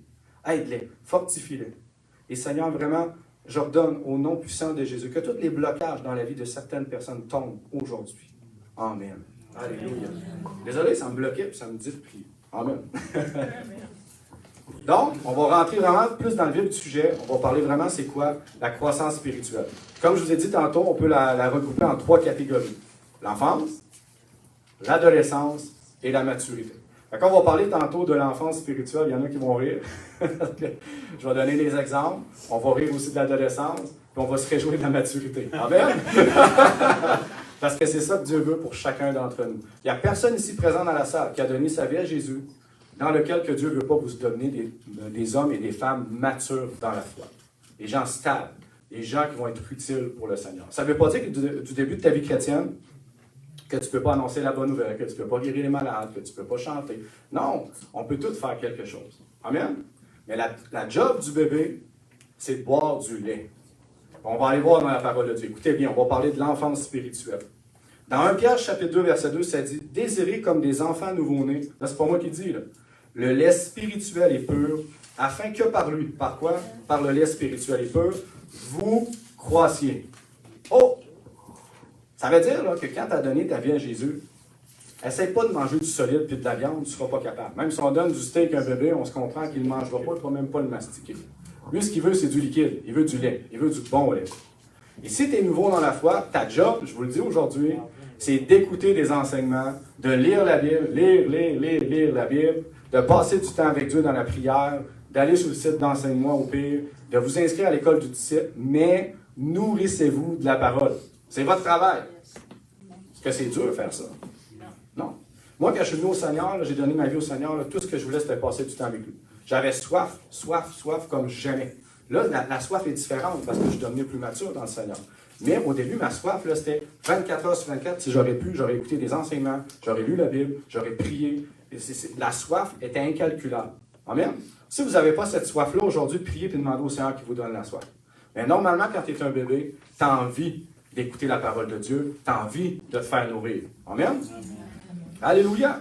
Aide-les, fortifie-les. Et Seigneur, vraiment, j'ordonne au nom puissant de Jésus que tous les blocages dans la vie de certaines personnes tombent aujourd'hui. Amen. Alléluia. Désolé, ça me bloquait et ça me dit de prier. Amen. Donc, on va rentrer vraiment plus dans le vif du sujet. On va parler vraiment c'est quoi la croissance spirituelle. Comme je vous ai dit tantôt, on peut la regrouper en 3 catégories. L'enfance, l'adolescence et la maturité. Quand on va parler tantôt de l'enfance spirituelle, il y en a qui vont rire. Je vais donner des exemples. On va rire aussi de l'adolescence, puis on va se réjouir de la maturité. Amen? Parce que c'est ça que Dieu veut pour chacun d'entre nous. Il n'y a personne ici présent dans la salle qui a donné sa vie à Jésus, dans lequel que Dieu ne veut pas vous donner des hommes et des femmes matures dans la foi. Des gens stables, des gens qui vont être utiles pour le Seigneur. Ça ne veut pas dire que du début de ta vie chrétienne, que tu ne peux pas annoncer la bonne nouvelle, que tu ne peux pas guérir les malades, que tu ne peux pas chanter. Non, on peut tous faire quelque chose. Amen? Mais la job du bébé, c'est de boire du lait. On va aller voir dans la parole de Dieu. Écoutez bien, on va parler de l'enfance spirituelle. Dans 1 Pierre, chapitre 2, verset 2, ça dit « Désirez comme des enfants nouveau-nés ». Là, c'est pas moi qui dis, là. Le lait spirituel est pur, afin que par lui, par quoi? Par le lait spirituel est pur, vous croissiez. Oh! Ça veut dire là, que quand tu as donné ta vie à Jésus, essaie pas de manger du solide et de la viande, tu ne seras pas capable. Même si on donne du steak à un bébé, on se comprend qu'il ne mangera pas, il ne pourra même pas le mastiquer. Lui, ce qu'il veut, c'est du liquide. Il veut du lait. Il veut du bon lait. Et si tu es nouveau dans la foi, ta job, je vous le dis aujourd'hui, c'est d'écouter des enseignements, de lire la Bible, lire la Bible, de passer du temps avec Dieu dans la prière, d'aller sur le site d'enseignement au pire, de vous inscrire à l'école du disciple, mais nourrissez-vous de la parole. C'est votre travail. Est-ce que c'est dur de faire ça? Non. Moi, quand je suis venu au Seigneur, là, j'ai donné ma vie au Seigneur, là, tout ce que je voulais, c'était passer du temps avec lui. J'avais soif comme jamais. Là, la soif est différente parce que je suis devenu plus mature dans le Seigneur. Mais au début, ma soif, là, c'était 24 heures sur 24. Si j'aurais pu, j'aurais écouté des enseignements, j'aurais lu la Bible, j'aurais prié. La soif était incalculable. Amen? Si vous n'avez pas cette soif-là aujourd'hui, priez et demandez au Seigneur qui vous donne la soif. Mais normalement, quand tu es un bébé, tu as envie d'écouter la parole de Dieu, tu as envie de te faire nourrir. Amen? Amen. Alléluia!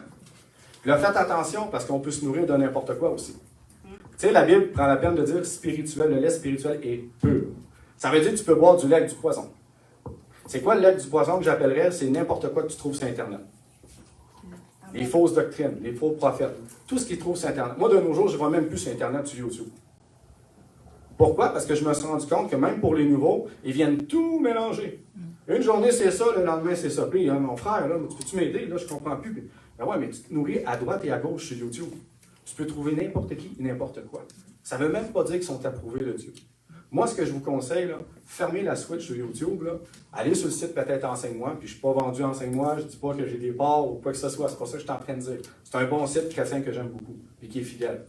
Là, faites attention parce qu'on peut se nourrir de n'importe quoi aussi. Tu sais, la Bible prend la peine de dire spirituel, le lait spirituel est pur. Ça veut dire que tu peux boire du lait avec du poison. C'est quoi le lait avec du poison que j'appellerais? C'est n'importe quoi que tu trouves sur Internet. Les fausses doctrines, les faux prophètes, tout ce qu'ils trouvent sur Internet. Moi, de nos jours, je ne vois même plus sur Internet, sur YouTube. Pourquoi? Parce que je me suis rendu compte que même pour les nouveaux, ils viennent tout mélanger. Une journée, c'est ça, le lendemain, c'est ça. Puis, mon frère, là, peux-tu m'aider? Là, je ne comprends plus. Puis, ben ouais, mais tu te nourris à droite et à gauche sur YouTube. Tu peux trouver n'importe qui, n'importe quoi. Ça ne veut même pas dire qu'ils sont approuvés de Dieu. Moi, ce que je vous conseille, là, fermez la switch sur YouTube, là, allez sur le site peut-être Enseigne-moi, puis je ne suis pas vendu Enseigne-moi, je ne dis pas que j'ai des parts ou quoi que ce soit, c'est pas ça que je suis en train de dire. C'est un bon site chrétien que j'aime beaucoup, et qui est fidèle.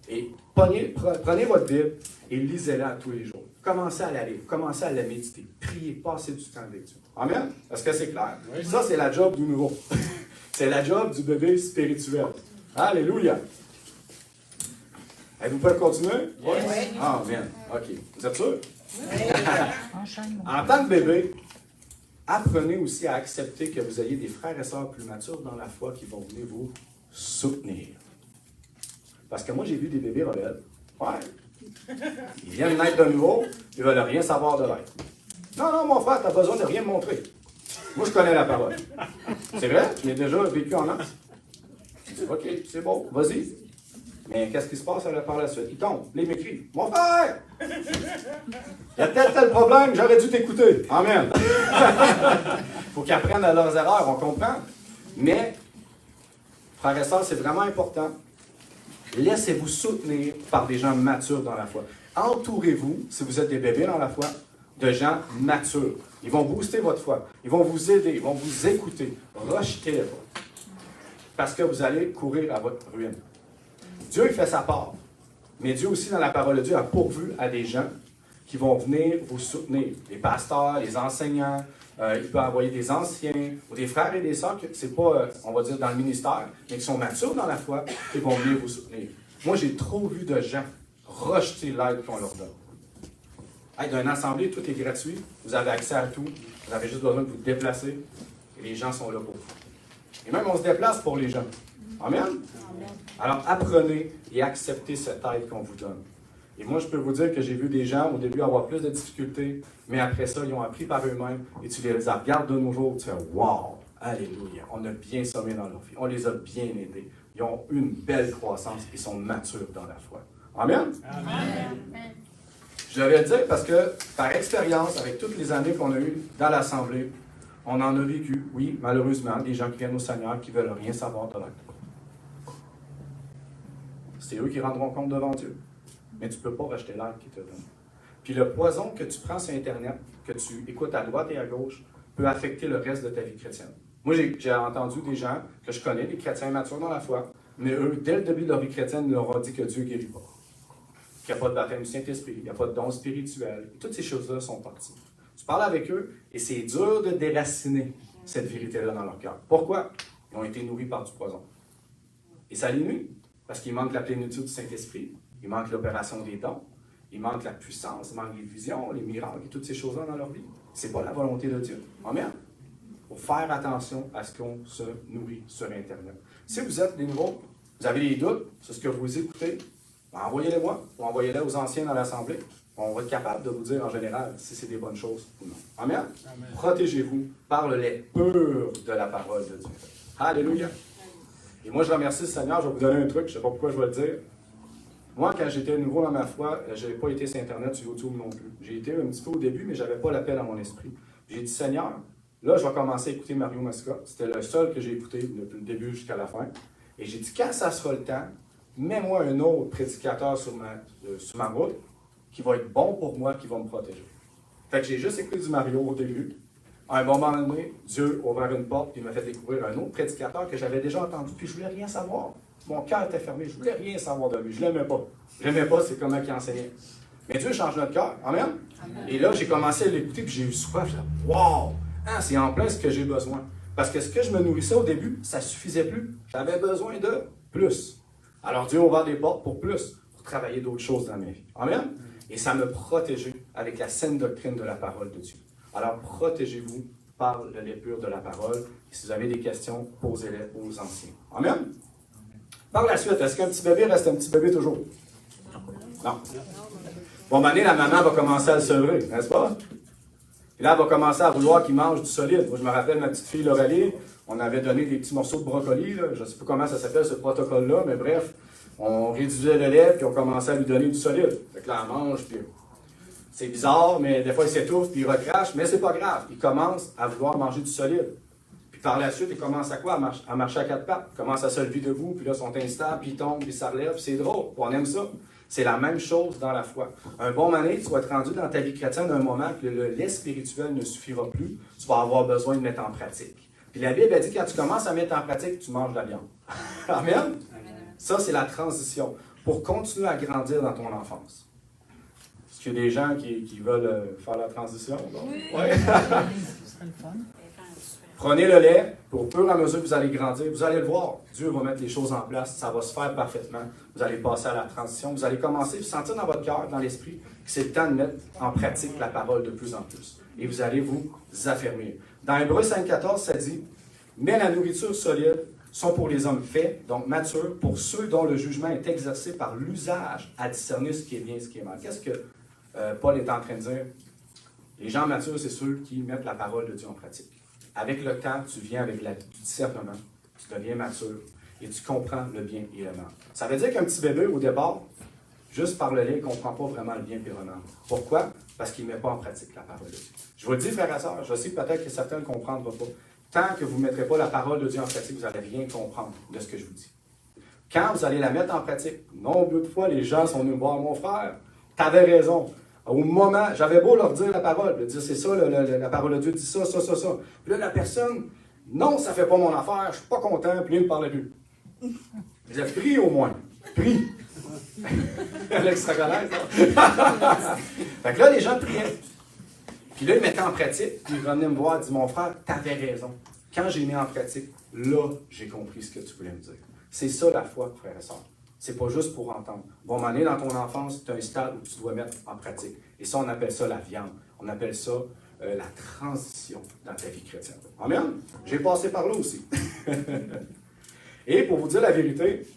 Et prenez votre Bible et lisez-la tous les jours. Commencez à la lire, commencez à la méditer, priez, passez du temps avec Dieu. Amen? Est-ce que c'est clair? Oui. Ça, c'est la job du nouveau. C'est la job du bébé spirituel. Alléluia! Vous pouvez continuer? Oui. Amen. OK. Vous êtes sûr? Oui. En tant que bébé, apprenez aussi à accepter que vous ayez des frères et sœurs plus matures dans la foi qui vont venir vous soutenir. Parce que moi, j'ai vu des bébés rebelles. Ouais. Ils viennent naître de nouveau, ils ne veulent rien savoir de l'être. Non, mon frère, tu n'as besoin de rien me montrer. Moi, je connais la parole. C'est vrai? Je l'ai déjà vécu en masse. OK, c'est bon, vas-y. Mais qu'est-ce qui se passe par la suite? Il tombe, il m'écrit. Mon frère! Il y a tel problème, j'aurais dû t'écouter. Amen. Il faut qu'ils apprennent à leurs erreurs, on comprend. Mais, frères et sœurs, c'est vraiment important. Laissez-vous soutenir par des gens matures dans la foi. Entourez-vous, si vous êtes des bébés dans la foi, de gens matures. Ils vont booster votre foi. Ils vont vous aider, ils vont vous écouter. Rejetez-les pas. Parce que vous allez courir à votre ruine. Dieu, il fait sa part. Mais Dieu aussi, dans la parole de Dieu, a pourvu à des gens qui vont venir vous soutenir. Les pasteurs, les enseignants, il peut envoyer des anciens ou des frères et des sœurs qui, c'est pas, on va dire, dans le ministère, mais qui sont matures dans la foi, qui vont venir vous soutenir. Moi, j'ai trop vu de gens rejeter l'aide qu'on leur donne. Hey, d'une assemblée, tout est gratuit. Vous avez accès à tout. Vous avez juste besoin de vous déplacer. Et les gens sont là pour vous. Et même, on se déplace pour les gens. Amen? Amen. Alors, apprenez et acceptez cette aide qu'on vous donne. Et moi, je peux vous dire que j'ai vu des gens, au début, avoir plus de difficultés, mais après ça, ils ont appris par eux-mêmes, et tu les regardes de nos jours, tu fais « Wow! Alléluia! On a bien sommé dans leur vie. On les a bien aidés. Ils ont eu une belle croissance. Ils sont matures dans la foi. » Amen? Amen. Je devais le dire parce que, par expérience, avec toutes les années qu'on a eues dans l'Assemblée, on en a vécu, oui, malheureusement, des gens qui viennent au Seigneur qui ne veulent rien savoir de l'être. C'est eux qui rendront compte devant Dieu. Mais tu ne peux pas rejeter l'air qu'il te donne. Puis le poison que tu prends sur Internet, que tu écoutes à droite et à gauche, peut affecter le reste de ta vie chrétienne. Moi, j'ai entendu des gens que je connais, des chrétiens matures dans la foi, mais eux, dès le début de leur vie chrétienne, ils leur ont dit que Dieu ne guérit pas. Qu'il n'y a pas de baptême du Saint-Esprit, il n'y a pas de don spirituel. Et toutes ces choses-là sont parties. Tu parles avec eux, et c'est dur de déraciner cette vérité-là dans leur cœur. Pourquoi? Ils ont été nourris par du poison. Et ça les nuit, parce qu'il manque la plénitude du Saint-Esprit, il manque l'opération des dons, il manque la puissance, il manque les visions, les miracles et toutes ces choses-là dans leur vie. Ce n'est pas la volonté de Dieu. Amen. Il faut faire attention à ce qu'on se nourrit sur Internet. Si vous êtes des nouveaux, vous avez des doutes sur ce que vous écoutez, envoyez-les-moi ou envoyez-les aux anciens dans l'Assemblée. On va être capable de vous dire en général si c'est des bonnes choses ou non. Amen. Amen. Protégez-vous par le lait pur de la parole de Dieu. Alléluia. Et moi, je remercie le Seigneur. Je vais vous donner un truc. Je ne sais pas pourquoi je vais le dire. Moi, quand j'étais nouveau dans ma foi, je n'avais pas été sur Internet, sur YouTube non plus. J'ai été un petit peu au début, mais je n'avais pas l'appel à mon esprit. J'ai dit, Seigneur, là, je vais commencer à écouter Mario Masca. C'était le seul que j'ai écouté depuis le début jusqu'à la fin. Et j'ai dit, quand ça sera le temps, mets-moi un autre prédicateur sur ma route qui va être bon pour moi, qui va me protéger. Fait que j'ai juste écouté du Mario au début. À un moment donné, Dieu a ouvert une porte et m'a fait découvrir un autre prédicateur que j'avais déjà entendu, puis je ne voulais rien savoir. Mon cœur était fermé, je ne voulais rien savoir de lui. Je ne l'aimais pas. Je ne l'aimais pas, c'est comment il enseignait. Mais Dieu change notre cœur. Amen? Amen. Et là, j'ai commencé à l'écouter, puis j'ai eu soif. J'ai dit, wow! Hein, c'est en plein ce que j'ai besoin. Parce que ce que je me nourrissais au début, ça ne suffisait plus. J'avais besoin de plus. Alors Dieu a ouvert des portes pour plus, pour travailler d'autres choses dans ma vie. Amen? Et ça me protégeait avec la saine doctrine de la parole de Dieu. Alors, protégez-vous par le lait pur de la parole. Et si vous avez des questions, posez-les aux anciens. Amen? Par la suite, est-ce qu'un petit bébé reste un petit bébé toujours? Non. Bon, maintenant, la maman va commencer à le sevrer, n'est-ce pas? Et là, elle va commencer à vouloir qu'il mange du solide. Moi, je me rappelle ma petite fille Laurelie, on avait donné des petits morceaux de brocoli. Là. Je ne sais pas comment ça s'appelle, ce protocole-là, mais bref, on réduisait le lait, puis on commençait à lui donner du solide. Fait que là, elle mange, puis c'est bizarre, mais des fois, il s'étouffe, puis il recrache, mais c'est pas grave. Il commence à vouloir manger du solide. Puis par la suite, il commence à quoi? À marcher à quatre pattes. Il commence à se lever debout, puis là, ils sont instables, puis il tombe, puis ça relève, puis c'est drôle. On aime ça. C'est la même chose dans la foi. Un bon moment, tu vas être rendu dans ta vie chrétienne d'un moment que le lait spirituel ne suffira plus. Tu vas avoir besoin de mettre en pratique. Puis la Bible a dit que quand tu commences à mettre en pratique, tu manges de la viande. Amen? Ça, c'est la transition. Pour continuer à grandir dans ton enfance. Est-ce qu'il y a des gens qui veulent faire la transition? Oui. Ouais. Ce serait le fun. Prenez le lait, pour au fur et à mesure que vous allez grandir, vous allez le voir. Dieu va mettre les choses en place, ça va se faire parfaitement. Vous allez passer à la transition, vous allez commencer à sentir dans votre cœur, dans l'esprit, que c'est le temps de mettre en pratique la parole de plus en plus. Et vous allez vous affermir. Dans Hébreux 5,14, ça dit « Mais la nourriture solide sont pour les hommes faits, donc matures, pour ceux dont le jugement est exercé par l'usage à discerner ce qui est bien et ce qui est mal. » Qu'est-ce que Paul est en train de dire? Les gens matures, c'est ceux qui mettent la parole de Dieu en pratique. Avec le temps, tu viens avec du discernement, tu deviens mature et tu comprends le bien et le mal. Ça veut dire qu'un petit bébé, au départ, juste par le lait, il ne comprend pas vraiment le bien et le mal. Pourquoi? Parce qu'il ne met pas en pratique la parole de Dieu. Je vous le dis, frères et sœurs, je sais peut-être que certains ne comprendront pas. Tant que vous ne mettrez pas la parole de Dieu en pratique, vous n'allez rien comprendre de ce que je vous dis. Quand vous allez la mettre en pratique, nombre de fois, les gens sont venus me voir, mon frère, tu avais raison. Au moment, j'avais beau leur dire la parole, de dire c'est ça, la parole de Dieu dit ça, ça, ça, ça. Puis là, la personne, non, ça ne fait pas mon affaire, je ne suis pas content, puis lui, il me parlait plus. Je disais, prie au moins, prie. L'extra-galère, ça. Fait que là, les gens priaient. Puis là, ils mettaient en pratique, puis ils revenaient me voir et disaient, mon frère, tu avais raison. Quand j'ai mis en pratique, là, j'ai compris ce que tu voulais me dire. C'est ça la foi, frères et sœurs. C'est pas juste pour entendre. Bon, moment donné, dans ton enfance, tu as un stade où tu dois mettre en pratique. Et ça, on appelle ça la viande. On appelle ça la transition dans ta vie chrétienne. Amen? J'ai passé par là aussi. Et pour vous dire la vérité,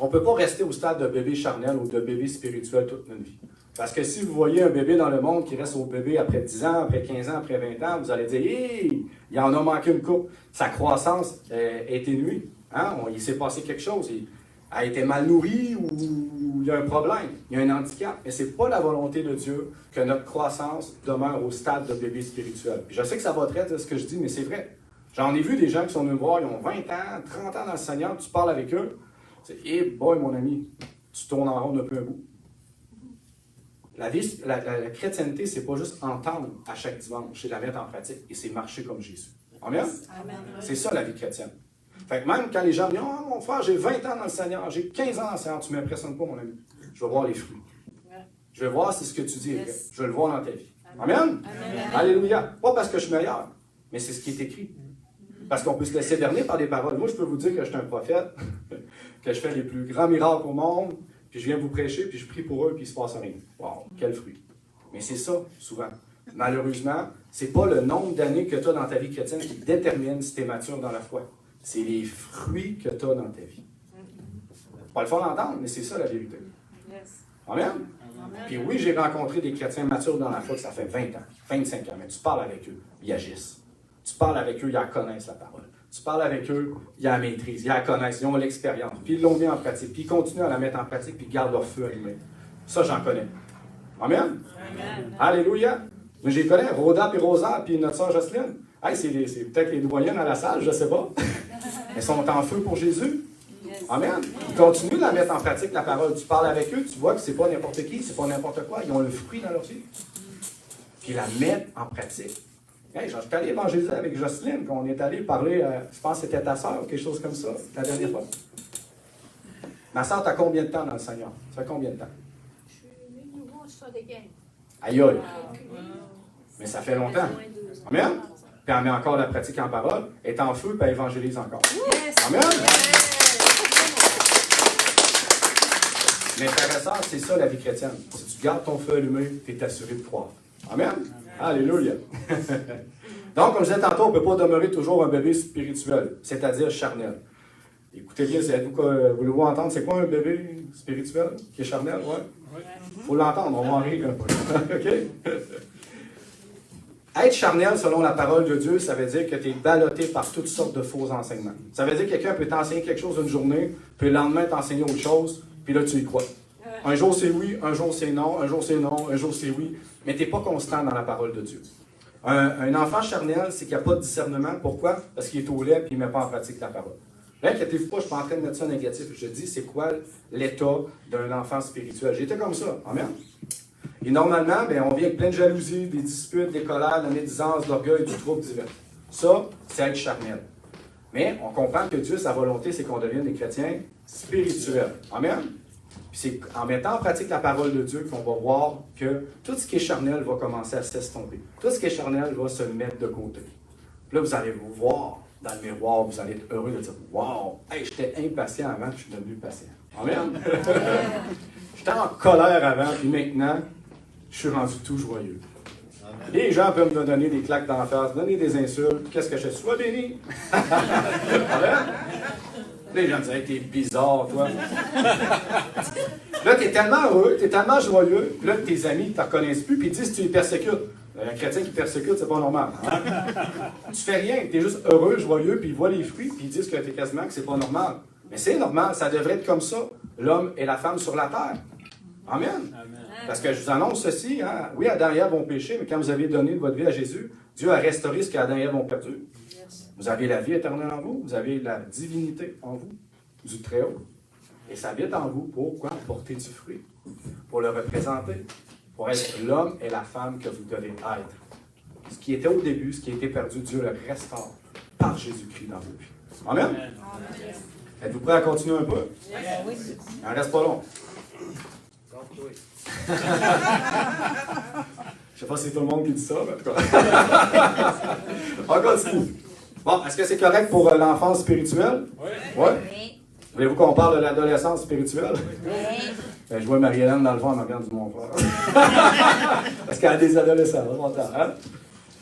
on ne peut pas rester au stade de bébé charnel ou de bébé spirituel toute notre vie. Parce que si vous voyez un bébé dans le monde qui reste au bébé après 10 ans, après 15 ans, après 20 ans, vous allez dire « Hey, il en a manqué une coupe. Sa croissance est ténuée. Hein? Il s'est passé quelque chose. Il a été mal nourri ou il y a un problème, il y a un handicap. Mais ce n'est pas la volonté de Dieu que notre croissance demeure au stade de bébé spirituel. Puis je sais que ça va très de ce que je dis, mais c'est vrai. J'en ai vu des gens qui sont venus me voir, ils ont 20 ans, 30 ans dans le Seigneur, tu parles avec eux. C'est « Eh boy, mon ami, tu tournes en rond depuis un bout. » La chrétienté, c'est pas juste entendre à chaque dimanche, c'est la mettre en pratique et c'est marcher comme Jésus. Amen? Amen. C'est ça la vie chrétienne. Fait que même quand les gens me disent « Oh mon frère, j'ai 20 ans dans le Seigneur, j'ai 15 ans dans le Seigneur, tu ne m'impressionnes pas, mon ami. » Je vais voir les fruits. Je vais voir si ce que tu dis est vrai. Je vais le voir dans ta vie. Amen? Amen? Alléluia. Pas parce que je suis meilleur, mais c'est ce qui est écrit. Parce qu'on peut se laisser berner par des paroles. Moi, je peux vous dire que je suis un prophète, que je fais les plus grands miracles au monde, puis je viens vous prêcher, puis je prie pour eux, puis il ne se passe rien. Wow, quel fruit. Mais c'est ça, souvent. Malheureusement, ce n'est pas le nombre d'années que tu as dans ta vie chrétienne qui détermine si tu es mature dans la foi. C'est les fruits que tu as dans ta vie. Pas le fun d'entendre, mais c'est ça la vérité. Amen? Puis oui, j'ai rencontré des chrétiens matures dans la foi que ça fait 20 ans, 25 ans, mais tu parles avec eux, ils agissent. Tu parles avec eux, ils en connaissent la parole. tu parles avec eux, ils la maîtrisent, ils la connaissent, ils ont l'expérience. Puis ils l'ont mis en pratique, puis ils continuent à la mettre en pratique, puis ils gardent leur feu allumé. Ça, j'en connais. Amen? Amen. Alléluia. Mais je les connais, Rhoda, puis Rosa, puis notre sœur Jocelyne. Hey, c'est peut-être les doyennes à la salle, je ne sais pas. Elles sont en feu pour Jésus. Amen. Ils continuent de la mettre en pratique, la parole. Tu parles avec eux, tu vois que c'est pas n'importe qui, c'est pas n'importe quoi. Ils ont le fruit dans leur vie. Puis ils la mettent en pratique. Hey, je suis allé évangéliser avec Jocelyne, quand on est allé parler, je pense que c'était ta sœur ou quelque chose comme ça, la dernière fois. Ma sœur, tu as combien de temps dans le Seigneur? Ça fait combien de temps?
Je suis nouveau, je suis des gains.
Aïe aïe. Mais ça fait longtemps. Amen. Puis elle met encore la pratique en parole, elle est en feu, puis elle évangélise encore. Amen. Mais frères et sœurs, c'est ça la vie chrétienne. Si tu gardes ton feu allumé, tu es assuré de croire. Amen. Alléluia. Donc, comme je disais tantôt, on ne peut pas demeurer toujours un bébé spirituel, c'est-à-dire charnel. Écoutez bien, voulez-vous entendre, c'est quoi un bébé spirituel qui est charnel? Ouais. Il faut l'entendre, on va en rire un peu. OK? Être charnel, selon la parole de Dieu, ça veut dire que tu es ballotté par toutes sortes de faux enseignements. Ça veut dire que quelqu'un peut t'enseigner quelque chose une journée, puis le lendemain t'enseigner autre chose, puis là tu y crois. Un jour c'est oui, un jour c'est non, un jour c'est non, un jour c'est oui, mais tu n'es pas constant dans la parole de Dieu. Un enfant charnel, c'est qu'il n'y a pas de discernement. Pourquoi? Parce qu'il est au lait et il ne met pas en pratique la parole. Là, inquiétez-vous pas, je ne suis pas en train de mettre ça négatif. Je dis, c'est quoi l'état d'un enfant spirituel? J'étais comme ça. Amen. Et normalement, on vient avec plein de jalousie, des disputes, des colères, de la médisance, de l'orgueil, du trouble divin. Ça, c'est être charnel. Mais on comprend que Dieu, sa volonté, c'est qu'on devienne des chrétiens spirituels. Amen. Puis c'est en mettant en pratique la parole de Dieu qu'on va voir que tout ce qui est charnel va commencer à s'estomper. Tout ce qui est charnel va se mettre de côté. Puis là, vous allez vous voir dans le miroir, vous allez être heureux de dire « Wow! Hey, j'étais impatient avant, puis je suis devenu patient. » Amen! J'étais en colère avant, puis maintenant, je suis rendu tout joyeux. Les gens peuvent me donner des claques d'en face, donner des insultes. Qu'est-ce que je fais? Sois béni! Amen! Les gens me disaient, t'es bizarre, toi. Là, t'es tellement heureux, t'es tellement joyeux, puis là, tes amis ne te reconnaissent plus, puis ils disent que tu les persécutes. Un chrétien qui persécute, c'est pas normal. Hein? Tu fais rien, t'es juste heureux, joyeux, puis ils voient les fruits, puis ils disent que t'es quasiment que c'est pas normal. Mais c'est normal, ça devrait être comme ça, l'homme et la femme sur la terre. Amen. Parce que je vous annonce ceci, hein? Oui, Adam et Ève ont péché, mais quand vous avez donné votre vie à Jésus, Dieu a restauré ce qu'Adam et Ève ont perdu. Vous avez la vie éternelle en vous, vous avez la divinité en vous, du Très-Haut. Et ça habite en vous pour quoi? Porter du fruit, pour le représenter, pour être l'homme et la femme que vous devez être. Ce qui était au début, ce qui a été perdu, Dieu le restaure par Jésus-Christ dans vos vies. Amen? Amen. Êtes-vous prêts à continuer un peu? Oui. Il n'en reste pas long. Je ne sais pas si c'est tout le monde qui dit ça, mais en tout cas. On continue. Bon, est-ce que c'est correct pour l'enfance spirituelle? Oui. Oui. Voulez-vous qu'on parle de l'adolescence spirituelle? Oui. Ben, je vois Marie-Hélène dans le fond en regardant du mon frère. Parce qu'elle a des adolescents, longtemps. Hein?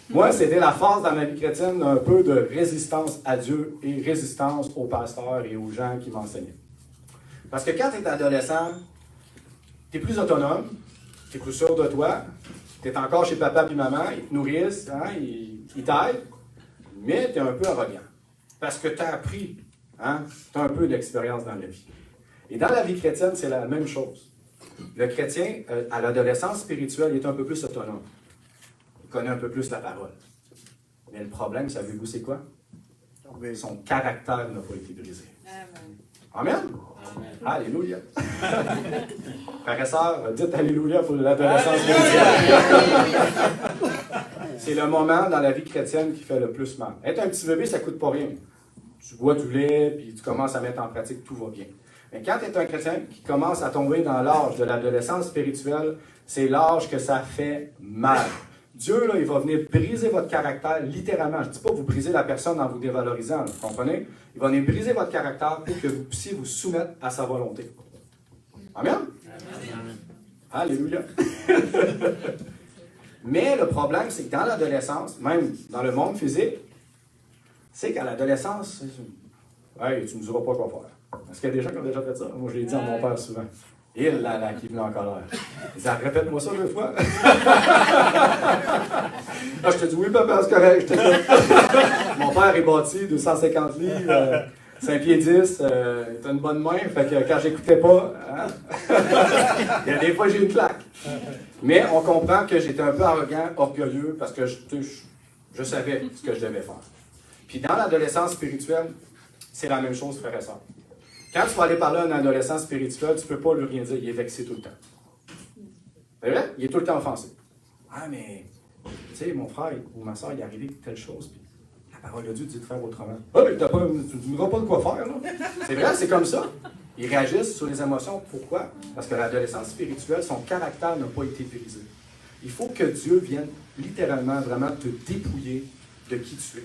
Moi, c'était la phase dans ma vie chrétienne un peu de résistance à Dieu et résistance aux pasteurs et aux gens qui m'enseignaient. Parce que quand tu es adolescent, tu es plus autonome, tu es plus sûr de toi, tu es encore chez papa et maman, ils te nourrissent, hein, ils t'aident, mais tu es un peu arrogant. Parce que tu as appris, hein, tu as un peu d'expérience dans la vie. Et dans la vie chrétienne, c'est la même chose. Le chrétien, à l'adolescence spirituelle, il est un peu plus autonome. Il connaît un peu plus la parole. Mais le problème, savez-vous, c'est quoi? Son caractère n'a pas été brisé. Amen. Amen? Amen. Alléluia. Frères et sœurs, dites Alléluia pour l'adolescence spirituelle. C'est le moment dans la vie chrétienne qui fait le plus mal. Être un petit bébé, ça ne coûte pas rien. Tu bois du lait, puis tu commences à mettre en pratique, tout va bien. Mais quand tu es un chrétien qui commence à tomber dans l'âge de l'adolescence spirituelle, c'est l'âge que ça fait mal. Dieu, là, il va venir briser votre caractère, littéralement. Je ne dis pas que vous brisez la personne en vous dévalorisant, vous comprenez? Il va venir briser votre caractère pour que vous puissiez vous soumettre à sa volonté. Amen? Amen. Alléluia. Mais le problème, c'est que dans l'adolescence, même dans le monde physique, c'est qu'à l'adolescence, hey, tu ne me diras pas quoi faire. Est-ce qu'il y a des gens qui ont déjà fait ça? Moi, je l'ai dit à mon père souvent. Il là, qui venait en colère. Il dit, répète-moi ça 2 fois. Je te dis, oui, papa, c'est correct. Mon père père est bâti, 250 livres, 5 pieds 10, il a une bonne main, fait que quand j'écoutais pas, hein, il y a des fois j'ai une claque. Mais on comprend que j'étais un peu arrogant, orgueilleux, parce que je savais ce que je devais faire. Puis dans l'adolescence spirituelle, c'est la même chose, frère et soeur. Quand tu vas aller parler à un adolescent spirituel, tu ne peux pas lui rien dire, il est vexé tout le temps. C'est vrai? Il est tout le temps offensé. Ah, mais, tu sais, mon frère ou ma soeur, il est arrivé telle chose, puis la parole de Dieu dit de faire autrement. Ah, mais tu ne diras pas de quoi faire, là. C'est vrai, c'est comme ça. Ils réagissent sur les émotions. Pourquoi? Parce que l'adolescence spirituelle, son caractère n'a pas été brisé. Il faut que Dieu vienne littéralement, vraiment te dépouiller de qui tu es.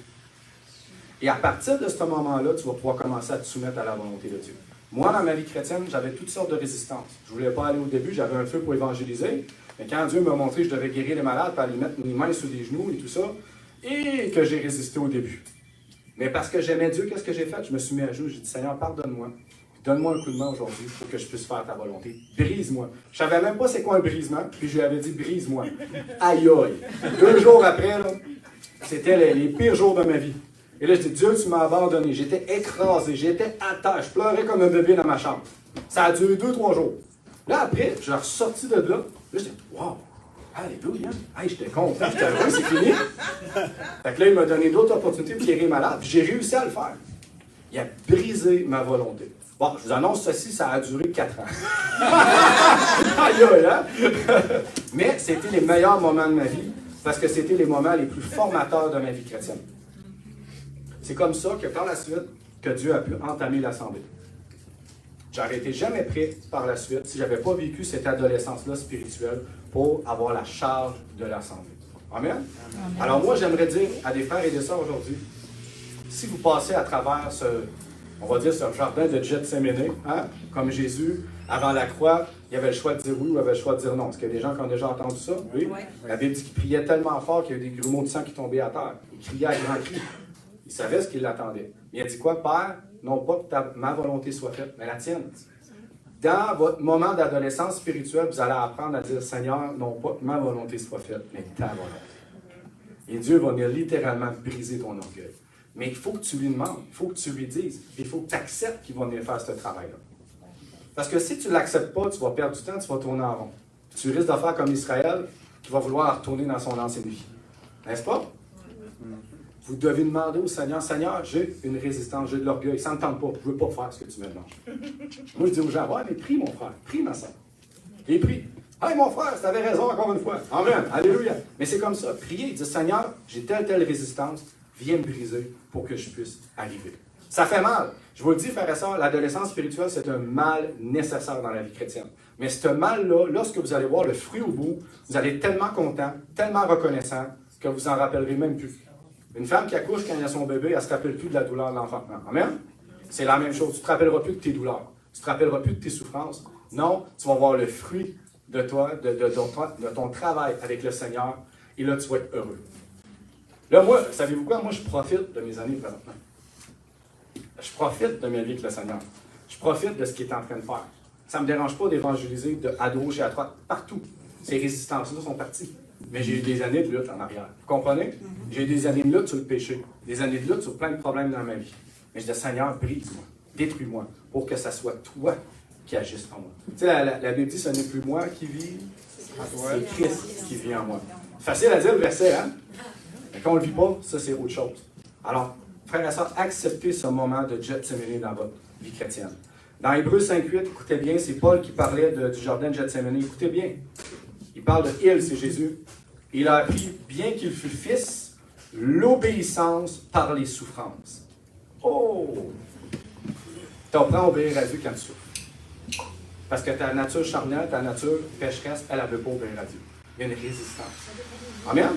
Et à partir de ce moment-là, tu vas pouvoir commencer à te soumettre à la volonté de Dieu. Moi, dans ma vie chrétienne, j'avais toutes sortes de résistances. Je ne voulais pas aller au début, j'avais un feu pour évangéliser. Mais quand Dieu m'a montré que je devais guérir les malades, puis aller mettre mes mains sur les genoux et tout ça, et que j'ai résisté au début. Mais parce que j'aimais Dieu, qu'est-ce que j'ai fait? Je me suis mis à genoux, j'ai dit, Seigneur, pardonne-moi. Donne-moi un coup de main aujourd'hui pour que je puisse faire ta volonté. Brise-moi. Je ne savais même pas c'est quoi un brisement, puis je lui avais dit, brise-moi. Aïe aïe. 2 jours après, là, c'était les pires jours de ma vie. Et là, je dis, Dieu, tu m'as abandonné. J'étais écrasé, j'étais à terre. Je pleurais comme un bébé dans ma chambre. Ça a duré 2-3 jours. Là, après, je suis ressorti de là. Là, je dis, wow, alléluia. Hey, j'étais content, j'étais heureux, c'est fini. Fait que là, il m'a donné d'autres opportunités de guérir malade. Puis j'ai réussi à le faire. Il a brisé ma volonté. Bon, je vous annonce ceci, ça a duré 4 ans. Aïe, aïe, hein? Mais c'était les meilleurs moments de ma vie parce que c'était les moments les plus formateurs de ma vie chrétienne. C'est comme ça que par la suite, que Dieu a pu entamer l'Assemblée. J'aurais été jamais prêt par la suite si je n'avais pas vécu cette adolescence-là spirituelle pour avoir la charge de l'Assemblée. Amen? Amen. Alors moi, j'aimerais dire à des frères et des sœurs aujourd'hui, si vous passez à travers on va dire, ce jardin de Gethsémani, hein, comme Jésus, avant la croix, il y avait le choix de dire oui ou il avait le choix de dire non. Est-ce qu'il y a des gens qui ont déjà entendu ça? Oui. La Bible dit qu'il priait tellement fort qu'il y a eu des grumeaux de sang qui tombaient à terre. Il criait à grand cri. Il savait ce qu'il l'attendait. Mais il a dit quoi? Père, non pas que ma volonté soit faite, mais la tienne. Dans votre moment d'adolescence spirituelle, vous allez apprendre à dire, Seigneur, non pas que ma volonté soit faite, mais ta volonté. Et Dieu va venir littéralement briser ton orgueil. Mais il faut que tu lui demandes, il faut que tu lui dises, il faut que tu acceptes qu'il va venir faire ce travail-là. Parce que si tu ne l'acceptes pas, tu vas perdre du temps, tu vas tourner en rond. Tu risques de faire comme Israël, qui va vouloir retourner dans son ancienne vie. N'est-ce pas? Vous devez demander au Seigneur, Seigneur, j'ai une résistance, j'ai de l'orgueil, ça ne me tente pas, je ne veux pas faire ce que tu me demandes. Moi, je dis aux gens, ouais, mais prie mon frère, prie ma soeur. Et prie. Hey mon frère, tu avais raison encore une fois. Amen, alléluia. Mais c'est comme ça, priez, dis Seigneur, j'ai telle résistance, viens me briser pour que je puisse arriver. Ça fait mal. Je vous le dis, frères et sœurs, l'adolescence spirituelle, c'est un mal nécessaire dans la vie chrétienne. Mais ce mal-là, lorsque vous allez voir le fruit au bout, vous allez être tellement content, tellement reconnaissant, que vous en rappellerez même plus. Une femme qui accouche quand il y a son bébé, elle ne se rappelle plus de la douleur de l'enfantement. Amen? C'est la même chose. Tu ne te rappelleras plus de tes douleurs. Tu ne te rappelleras plus de tes souffrances. Non, tu vas voir le fruit de toi, de ton travail avec le Seigneur. Et là, tu vas être heureux. Là, moi, savez-vous quoi? Moi, je profite de mes années présentement. Je profite de ma vie avec le Seigneur. Je profite de ce qu'il est en train de faire. Ça ne me dérange pas d'évangéliser à gauche et à droite, partout. Ces résistances-là sont parties. Mais j'ai eu des années de lutte en arrière. Vous comprenez? J'ai eu des années de lutte sur le péché. Des années de lutte sur plein de problèmes dans ma vie. Mais je dis, Seigneur, brise-moi, détruis-moi, pour que ça soit toi qui agisses en moi. Tu sais, la Bible dit, ce n'est plus moi qui vis, c'est Christ qui vit en moi. Facile à dire le verset, hein? Mais quand on ne le vit pas, ça c'est autre chose. Alors, frères et sœurs, acceptez ce moment de Gethsémani dans votre vie chrétienne. Dans Hébreux 5.8, écoutez bien, c'est Paul qui parlait du jardin de Gethsémani. Écoutez bien. Il parle de il, c'est Jésus. Il a appris, bien qu'il fût fils, l'obéissance par les souffrances. Oh! Tu apprends à obéir à Dieu quand tu souffres. Parce que ta nature charnelle, ta nature pécheresse, elle ne veut pas obéir à Dieu. Il y a une résistance. Amen?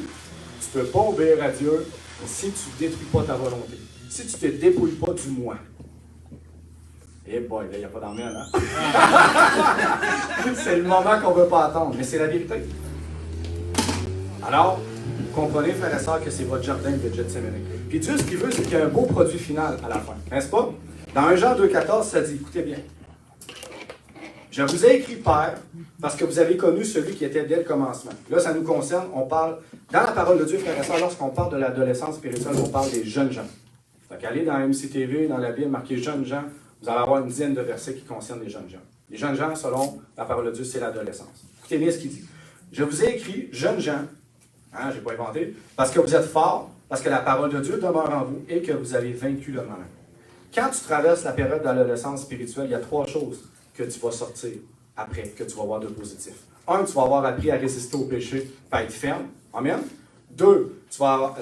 Tu ne peux pas obéir à Dieu si tu ne détruis pas ta volonté. Si tu ne te dépouilles pas du moi. Eh boy, là, il n'y a pas d'emmène, hein? C'est le moment qu'on ne veut pas attendre, mais c'est la vérité. Alors, comprenez, frères et sœurs, que c'est votre jardin de Gethsémani. Puis Dieu, ce qu'il veut, c'est qu'il y ait un beau produit final à la fin. N'est-ce pas? Dans 1 Jean 2,14, ça dit, écoutez bien. Je vous ai écrit, Père, parce que vous avez connu celui qui était dès le commencement. Là, ça nous concerne, on parle, dans la parole de Dieu, frères et sœurs, lorsqu'on parle de l'adolescence spirituelle, on parle des jeunes gens. Donc, allez dans MCTV, dans la Bible, marquez jeunes gens, vous allez avoir une dizaine de versets qui concernent les jeunes gens. Les jeunes gens, selon la parole de Dieu, c'est l'adolescence. Écoutez bien ce qu'il dit. Je vous ai écrit, jeunes gens, je n'ai pas inventé, parce que vous êtes forts, parce que la parole de Dieu demeure en vous et que vous avez vaincu le mal. Quand tu traverses la période d'adolescence spirituelle, il y a 3 choses que tu vas sortir après, que tu vas voir de positif. 1, tu vas avoir appris à résister au péché, à être ferme. Amen. 2,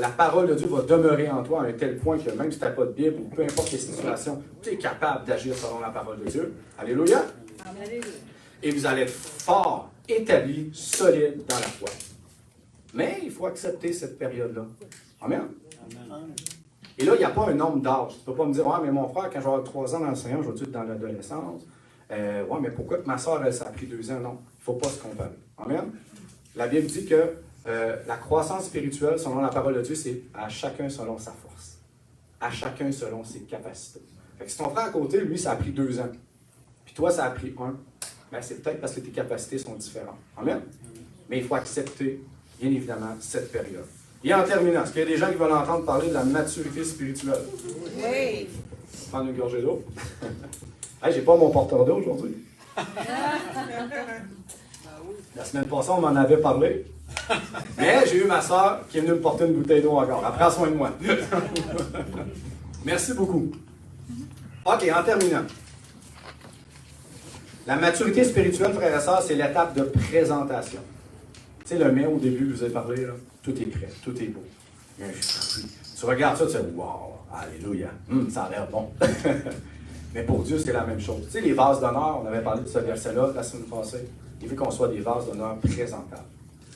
la parole de Dieu va demeurer en toi à un tel point que même si tu n'as pas de Bible ou peu importe les situations, tu es capable d'agir selon la parole de Dieu. Alléluia. Amen. Et vous allez être fort, établi, solide dans la foi. Mais il faut accepter cette période-là. Amen. Amen. Et là, il n'y a pas un nombre d'âge. Tu ne peux pas me dire, ouais, mais mon frère, quand je vais avoir 3 ans dans le Seigneur, je vais être dans l'adolescence. Ouais, mais pourquoi que ma soeur, elle, ça a pris 2 ans? Non, il ne faut pas se comparer. Amen. La Bible dit que la croissance spirituelle, selon la parole de Dieu, c'est à chacun selon sa force. À chacun selon ses capacités. Fait que si ton frère à côté, lui, ça a pris 2 ans, puis toi, ça a pris 1, ben c'est peut-être parce que tes capacités sont différentes. Amen. Mais il faut accepter, bien évidemment, cette période. Et en terminant, est-ce qu'il y a des gens qui veulent entendre parler de la maturité spirituelle? Oui. Prendre une gorgée d'eau. Hey, j'ai pas mon porteur d'eau aujourd'hui. La semaine passée, on m'en avait parlé. Mais j'ai eu ma soeur qui est venue me porter une bouteille d'eau encore. Elle prend soin de moi. Merci beaucoup. OK, en terminant. La maturité spirituelle, frères et sœurs, c'est l'étape de présentation. Tu sais, le mets au début, je vous ai parlé, là, tout est prêt, tout est beau. Tu regardes ça, tu dis, wow, alléluia, ça a l'air bon. Mais pour Dieu, c'est la même chose. Tu sais, les vases d'honneur, on avait parlé de ce verset-là la semaine passée. Il veut qu'on soit des vases d'honneur présentables.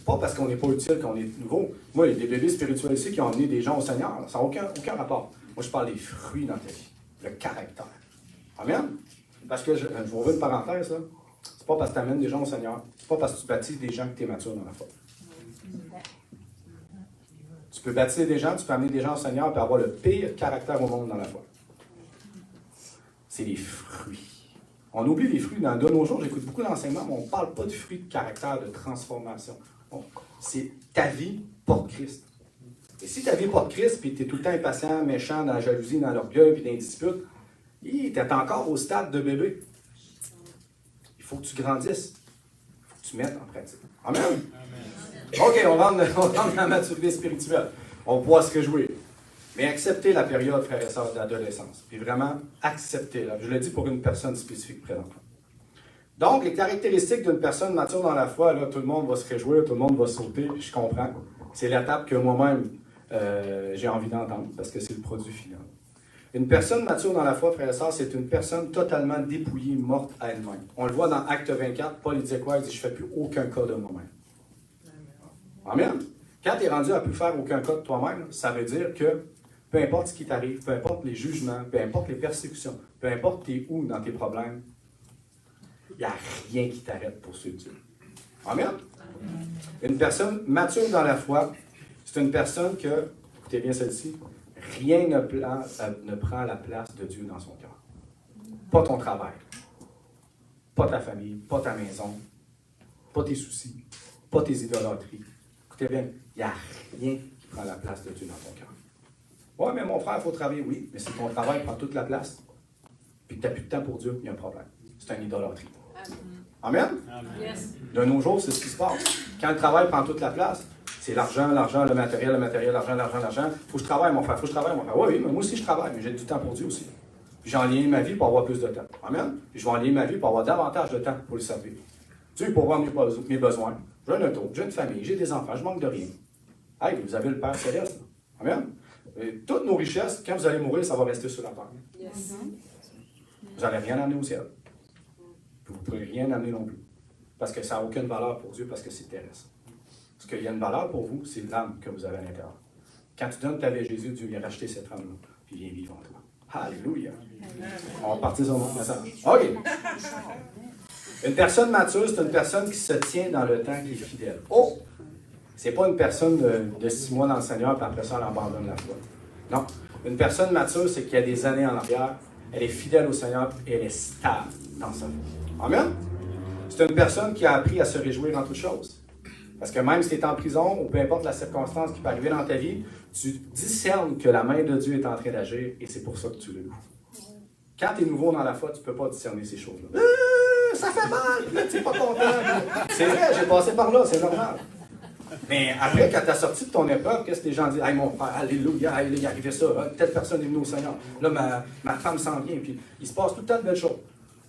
Pas parce qu'on n'est pas utile, qu'on est nouveau. Moi, il y a des bébés spirituels ici qui ont amené des gens au Seigneur. Ça n'a aucun rapport. Moi, je parle des fruits dans ta vie, le caractère. Amen? Parce que, je vous ouvre une parenthèse, là. C'est pas parce que tu amènes des gens au Seigneur. C'est pas parce que tu baptises des gens que tu es mature dans la foi. Tu peux baptiser des gens, tu peux amener des gens au Seigneur et avoir le pire caractère au monde dans la foi. C'est les fruits. On oublie les fruits. De nos jours, j'écoute beaucoup d'enseignements, mais on ne parle pas de fruits de caractère, de transformation. C'est ta vie porte Christ. Et si ta vie porte Christ, puis tu es tout le temps impatient, méchant, dans la jalousie, dans l'orgueil, puis dans les disputes, tu es encore au stade de bébé. Il faut que tu grandisses. Il faut que tu mettes en pratique. Amen. Amen. OK, on rentre dans la maturité spirituelle. On voit se réjouir. Mais acceptez la période, frères et sœurs, d'adolescence. Puis vraiment, acceptez-la. Je le dis pour une personne spécifique présentement. Donc, les caractéristiques d'une personne mature dans la foi, là, tout le monde va se réjouir, tout le monde va sauter, puis je comprends. C'est l'étape que moi-même, j'ai envie d'entendre, parce que c'est le produit final. Une personne mature dans la foi, frères et sœurs, c'est une personne totalement dépouillée, morte à elle-même. On le voit dans Acte 24, Paul il disait quoi? Il dit, je ne fais plus aucun cas de moi-même. Amen. Quand tu es rendu à ne plus faire aucun cas de toi-même, ça veut dire que peu importe ce qui t'arrive, peu importe les jugements, peu importe les persécutions, peu importe t'es où dans tes problèmes, il n'y a rien qui t'arrête pour suivre Dieu. Amen. Une personne mature dans la foi, c'est une personne que, écoutez bien celle-ci, rien ne prend la place de Dieu dans son cœur. Pas ton travail, pas ta famille, pas ta maison, pas tes soucis, pas tes idolâtries. Écoutez bien, il n'y a rien qui prend la place de Dieu dans ton cœur. Oui, mais mon frère, il faut travailler. Oui, mais si ton travail prend toute la place, puis que tu n'as plus de temps pour Dieu, il y a un problème. C'est une idolâtrie. Amen? Amen. Yes. De nos jours, c'est ce qui se passe. Quand le travail prend toute la place, c'est l'argent, le matériel, l'argent. Faut que je travaille, mon frère, Oui, mais moi aussi, je travaille, mais j'ai du temps pour Dieu aussi. Puis j'ai enligné ma vie pour avoir plus de temps. Amen? Puis je vais enligner ma vie pour avoir davantage de temps pour le servir. Dieu, pour voir mes besoins. J'ai un auto, j'ai une famille, j'ai des enfants, je manque de rien. Hey, vous avez le Père Céleste. Amen? Et toutes nos richesses, quand vous allez mourir, ça va rester sur la terre. Yes. Vous n'allez rien amener au ciel. Vous ne pourrez rien amener non plus. Parce que ça n'a aucune valeur pour Dieu, parce que c'est terrestre. Ce qu'il y a une valeur pour vous, c'est l'âme que vous avez à l'intérieur. Quand tu donnes ta vie à Jésus, Dieu vient racheter cette âme-là, puis il vient vivre en toi. Alléluia. On va partir sur notre message. OK. Une personne mature, c'est une personne qui se tient dans le temps, qui est fidèle. Oh! C'est pas une personne de 6 mois dans le Seigneur, puis après ça, elle abandonne la foi. Non. Une personne mature, c'est qu'il y a des années en arrière, elle est fidèle au Seigneur et elle est stable dans sa foi. Amen? C'est une personne qui a appris à se réjouir en toutes choses. Parce que même si tu es en prison, ou peu importe la circonstance qui peut arriver dans ta vie, Tu discernes que la main de Dieu est en train d'agir et c'est pour ça que tu le loues. Quand tu es nouveau dans la foi, tu ne peux pas discerner ces choses-là. Ça fait mal! Là, tu n'es pas content. C'est vrai, j'ai passé par là, c'est normal. Mais après, quand tu as sorti de ton épreuve, qu'est-ce que les gens disent? Hey, mon frère, alléluia, il est arrivé ça. Telle personne est venue au Seigneur. Là, ma femme s'en vient. Puis il se passe tout le temps de belles choses.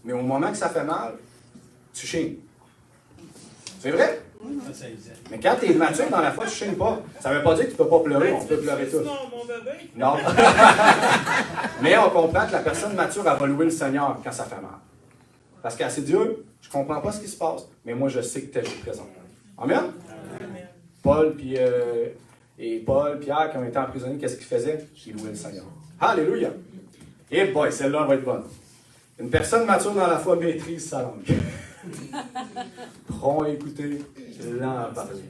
Mais au moment que ça fait mal, tu chignes. C'est vrai? Mais quand tu es mature dans la foi, tu ne chignes pas. Ça ne veut pas dire que tu ne peux pas pleurer. On peut pleurer tous.
Non, mon bébé.
Non. Mais on comprend que la personne mature, elle va louer le Seigneur quand ça fait mal. Parce qu'elle s'est dit, je ne comprends pas ce qui se passe, mais moi, je sais que tu es présent. Amen? Paul et Pierre, qui ont été emprisonnés, qu'est-ce qu'ils faisaient? Ils louaient le Seigneur. Alléluia! Et boy, celle-là va être bonne. Une personne mature dans la foi maîtrise sa langue. Prompt à écouter, lent à parler.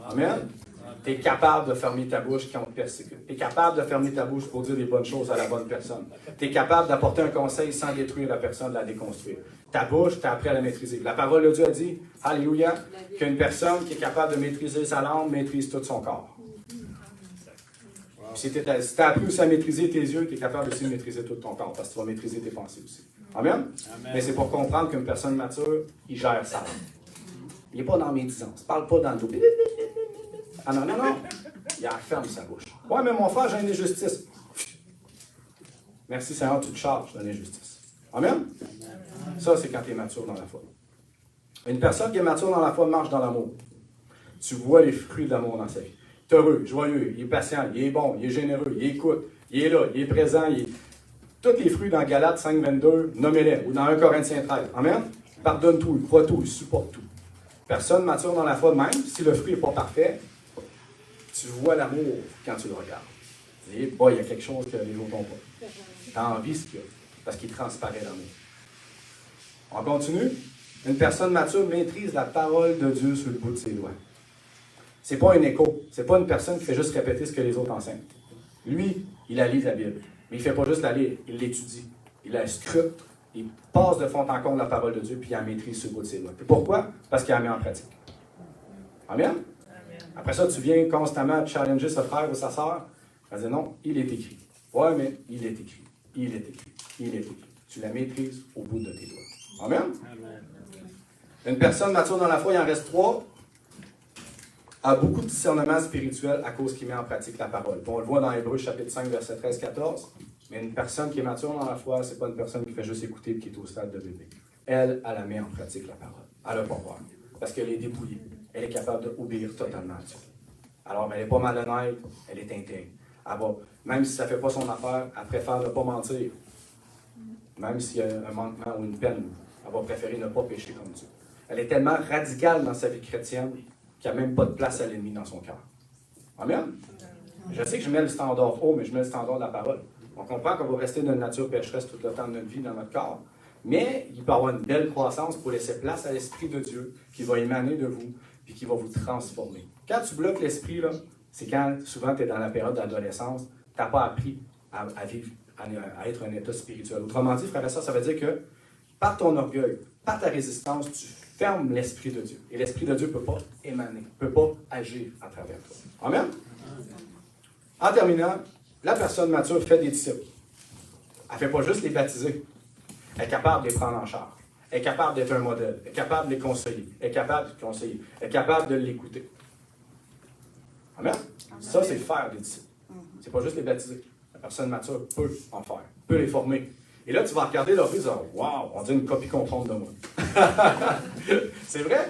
Amen? Tu es capable de fermer ta bouche quand on te persécute. Tu es capable de fermer ta bouche pour dire des bonnes choses à la bonne personne. Tu es capable d'apporter un conseil sans détruire la personne, de la déconstruire. Ta bouche, tu as appris à la maîtriser. La parole de Dieu a dit, alléluia, qu'une personne qui est capable de maîtriser sa langue maîtrise tout son corps. Si tu as appris aussi à maîtriser tes yeux, tu es capable aussi de maîtriser tout ton corps, parce que tu vas maîtriser tes pensées aussi. Amen? Amen. Mais c'est pour comprendre qu'une personne mature, il gère sa langue. Il n'est pas dans la médisance. Il ne parle pas dans le dos. Ah non, non, non. Il ferme sa bouche. Ouais, mais mon frère, j'ai une injustice. Merci Seigneur, tu te charges de l'injustice. Amen? Ça, c'est quand tu es mature dans la foi. Une personne qui est mature dans la foi marche dans l'amour. Tu vois les fruits de l'amour dans sa vie. Il est heureux, joyeux, il est patient, il est bon, il est généreux, il écoute, il est là, il est présent. Tous les fruits dans Galates 5, 22, nommez-les, ou dans 1 Corinthiens 13. Amen? Pardonne tout, il croit tout, il supporte tout. Personne mature dans la foi, même si le fruit n'est pas parfait, tu vois l'amour quand tu le regardes. Tu dis, il y a quelque chose que les autres n'ont pas. Tu as envie ce qu'il y a, parce qu'il transparaît l'amour. On continue. Une personne mature maîtrise la parole de Dieu sur le bout de ses doigts. Ce n'est pas un écho. Ce n'est pas une personne qui fait juste répéter ce que les autres enseignent. Lui, il la lit la Bible. Mais il ne fait pas juste la lire, il l'étudie. Il la scrute, il passe de fond en comble la parole de Dieu, puis il la maîtrise sur le bout de ses doigts. Et pourquoi? Parce qu'il la met en pratique. Amen? Après ça, tu viens constamment challenger ce frère ou sa sœur. Tu vas dire non, il est écrit. Ouais, mais il est écrit. Il est écrit. Il est écrit. Tu la maîtrises au bout de tes doigts. Amen? Amen. Une personne mature dans la foi, il en reste 3, a beaucoup de discernement spirituel à cause qu'il met en pratique la parole. On le voit dans Hébreux chapitre 5, verset 13-14. Mais une personne qui est mature dans la foi, ce n'est pas une personne qui fait juste écouter et qui est au stade de bébé. Elle la met en pratique la parole. Elle n'a pas peur. Parce qu'elle est dépouillée. Elle est capable d'obéir totalement à Dieu. Alors, elle n'est pas malhonnête, elle est intègre. Même si ça ne fait pas son affaire, elle préfère ne pas mentir. Même s'il y a un manquement ou une peine, elle va préférer ne pas pécher comme Dieu. Elle est tellement radicale dans sa vie chrétienne qu'il n'y a même pas de place à l'ennemi dans son cœur. Amen? Je sais que je mets le standard haut, mais je mets le standard de la parole. On comprend qu'on va rester dans une nature pécheresse tout le temps de notre vie, dans notre corps. Mais il peut y avoir une belle croissance pour laisser place à l'Esprit de Dieu qui va émaner de vous et qui va vous transformer. Quand tu bloques l'Esprit, là, c'est quand souvent tu es dans la période d'adolescence, tu n'as pas appris à vivre, à être un état spirituel. Autrement dit, frère et sœur, ça veut dire que par ton orgueil, par ta résistance, tu fermes l'Esprit de Dieu. Et l'Esprit de Dieu ne peut pas émaner, ne peut pas agir à travers toi. Amen? En terminant, la personne mature fait des disciples. Elle ne fait pas juste les baptiser. Elle est capable de les prendre en charge. Elle est capable d'être un modèle. Elle est capable de les conseiller. Elle est capable de conseiller. Elle est capable de l'écouter. Amen? Ça, c'est faire des disciples. C'est pas juste les baptiser. La personne mature peut en faire, peut les former. Et là, tu vas regarder leur vie et dire, wow, on dirait une copie conforme de moi. C'est vrai?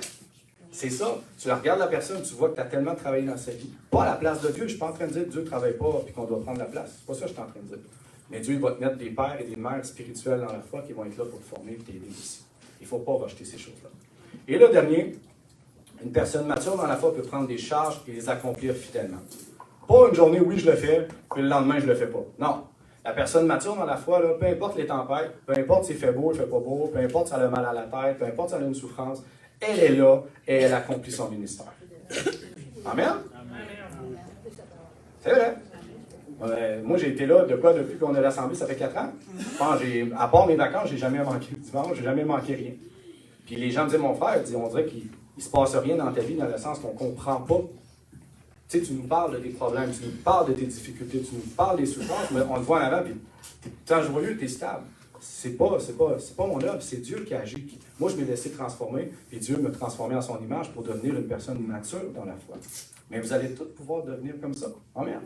C'est ça. Tu regardes la personne, tu vois que tu as tellement travaillé dans sa vie. Pas à la place de Dieu. Je ne suis pas en train de dire que Dieu ne travaille pas et qu'on doit prendre la place. C'est pas ça que je suis en train de dire. Mais Dieu il va te mettre des pères et des mères spirituels dans la foi qui vont être là pour te former et t'aider aussi. Il ne faut pas rejeter ces choses-là. Et le dernier, une personne mature dans la foi peut prendre des charges et les accomplir fidèlement. Pas une journée, oui, je le fais, puis le lendemain, je ne le fais pas. Non. La personne mature dans la foi, là, peu importe les tempêtes, peu importe s'il fait beau, il ne fait pas beau, peu importe si elle a mal à la tête, peu importe si elle a une souffrance, elle est là et elle accomplit son ministère. Amen? C'est vrai. Moi, j'ai été là depuis qu'on a l'Assemblée, ça fait 4 ans. À part mes vacances, j'ai jamais manqué le dimanche, j'ai jamais manqué rien. Puis les gens me disaient, mon frère, on dirait qu'il ne se passe rien dans ta vie, dans le sens qu'on ne comprend pas Tu sais, tu nous parles de tes problèmes, tu nous parles de tes difficultés, tu nous parles des souffrances, mais on te voit en avant, puis tu es tout le temps joyeux, tu es stable. C'est pas mon œuvre, c'est Dieu qui agit. Moi, je m'ai laissé transformer, puis Dieu me transformé en son image pour devenir une personne mature dans la foi. Mais vous allez tous pouvoir devenir comme ça. Amen.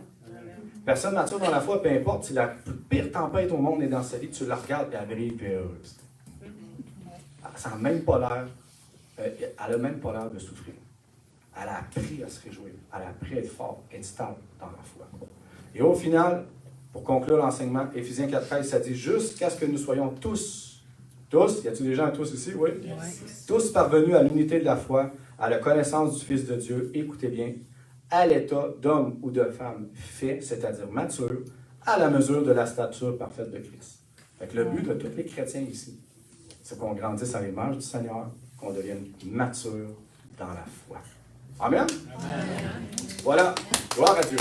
Personne mature dans la foi, peu importe, si la pire tempête au monde est dans sa vie, tu la regardes et elle brille, puis heureuse. Ça n'a même pas l'air, elle n'a même pas l'air de souffrir. Elle a appris à se réjouir, elle a appris à être fort, à être stable dans la foi. Et au final, pour conclure l'enseignement, Éphésiens 4,13, ça dit jusqu'à ce que nous soyons tous, y a-t-il des gens tous ici? Oui. Tous parvenus à l'unité de la foi, à la connaissance du Fils de Dieu, écoutez bien, à l'état d'homme ou de femme fait, c'est-à-dire mature, à la mesure de la stature parfaite de Christ. Fait que le but de tous les chrétiens ici, c'est qu'on grandisse à l'image du Seigneur, qu'on devienne mature dans la foi. Amen? Amen. Voilà. Gloire à Dieu.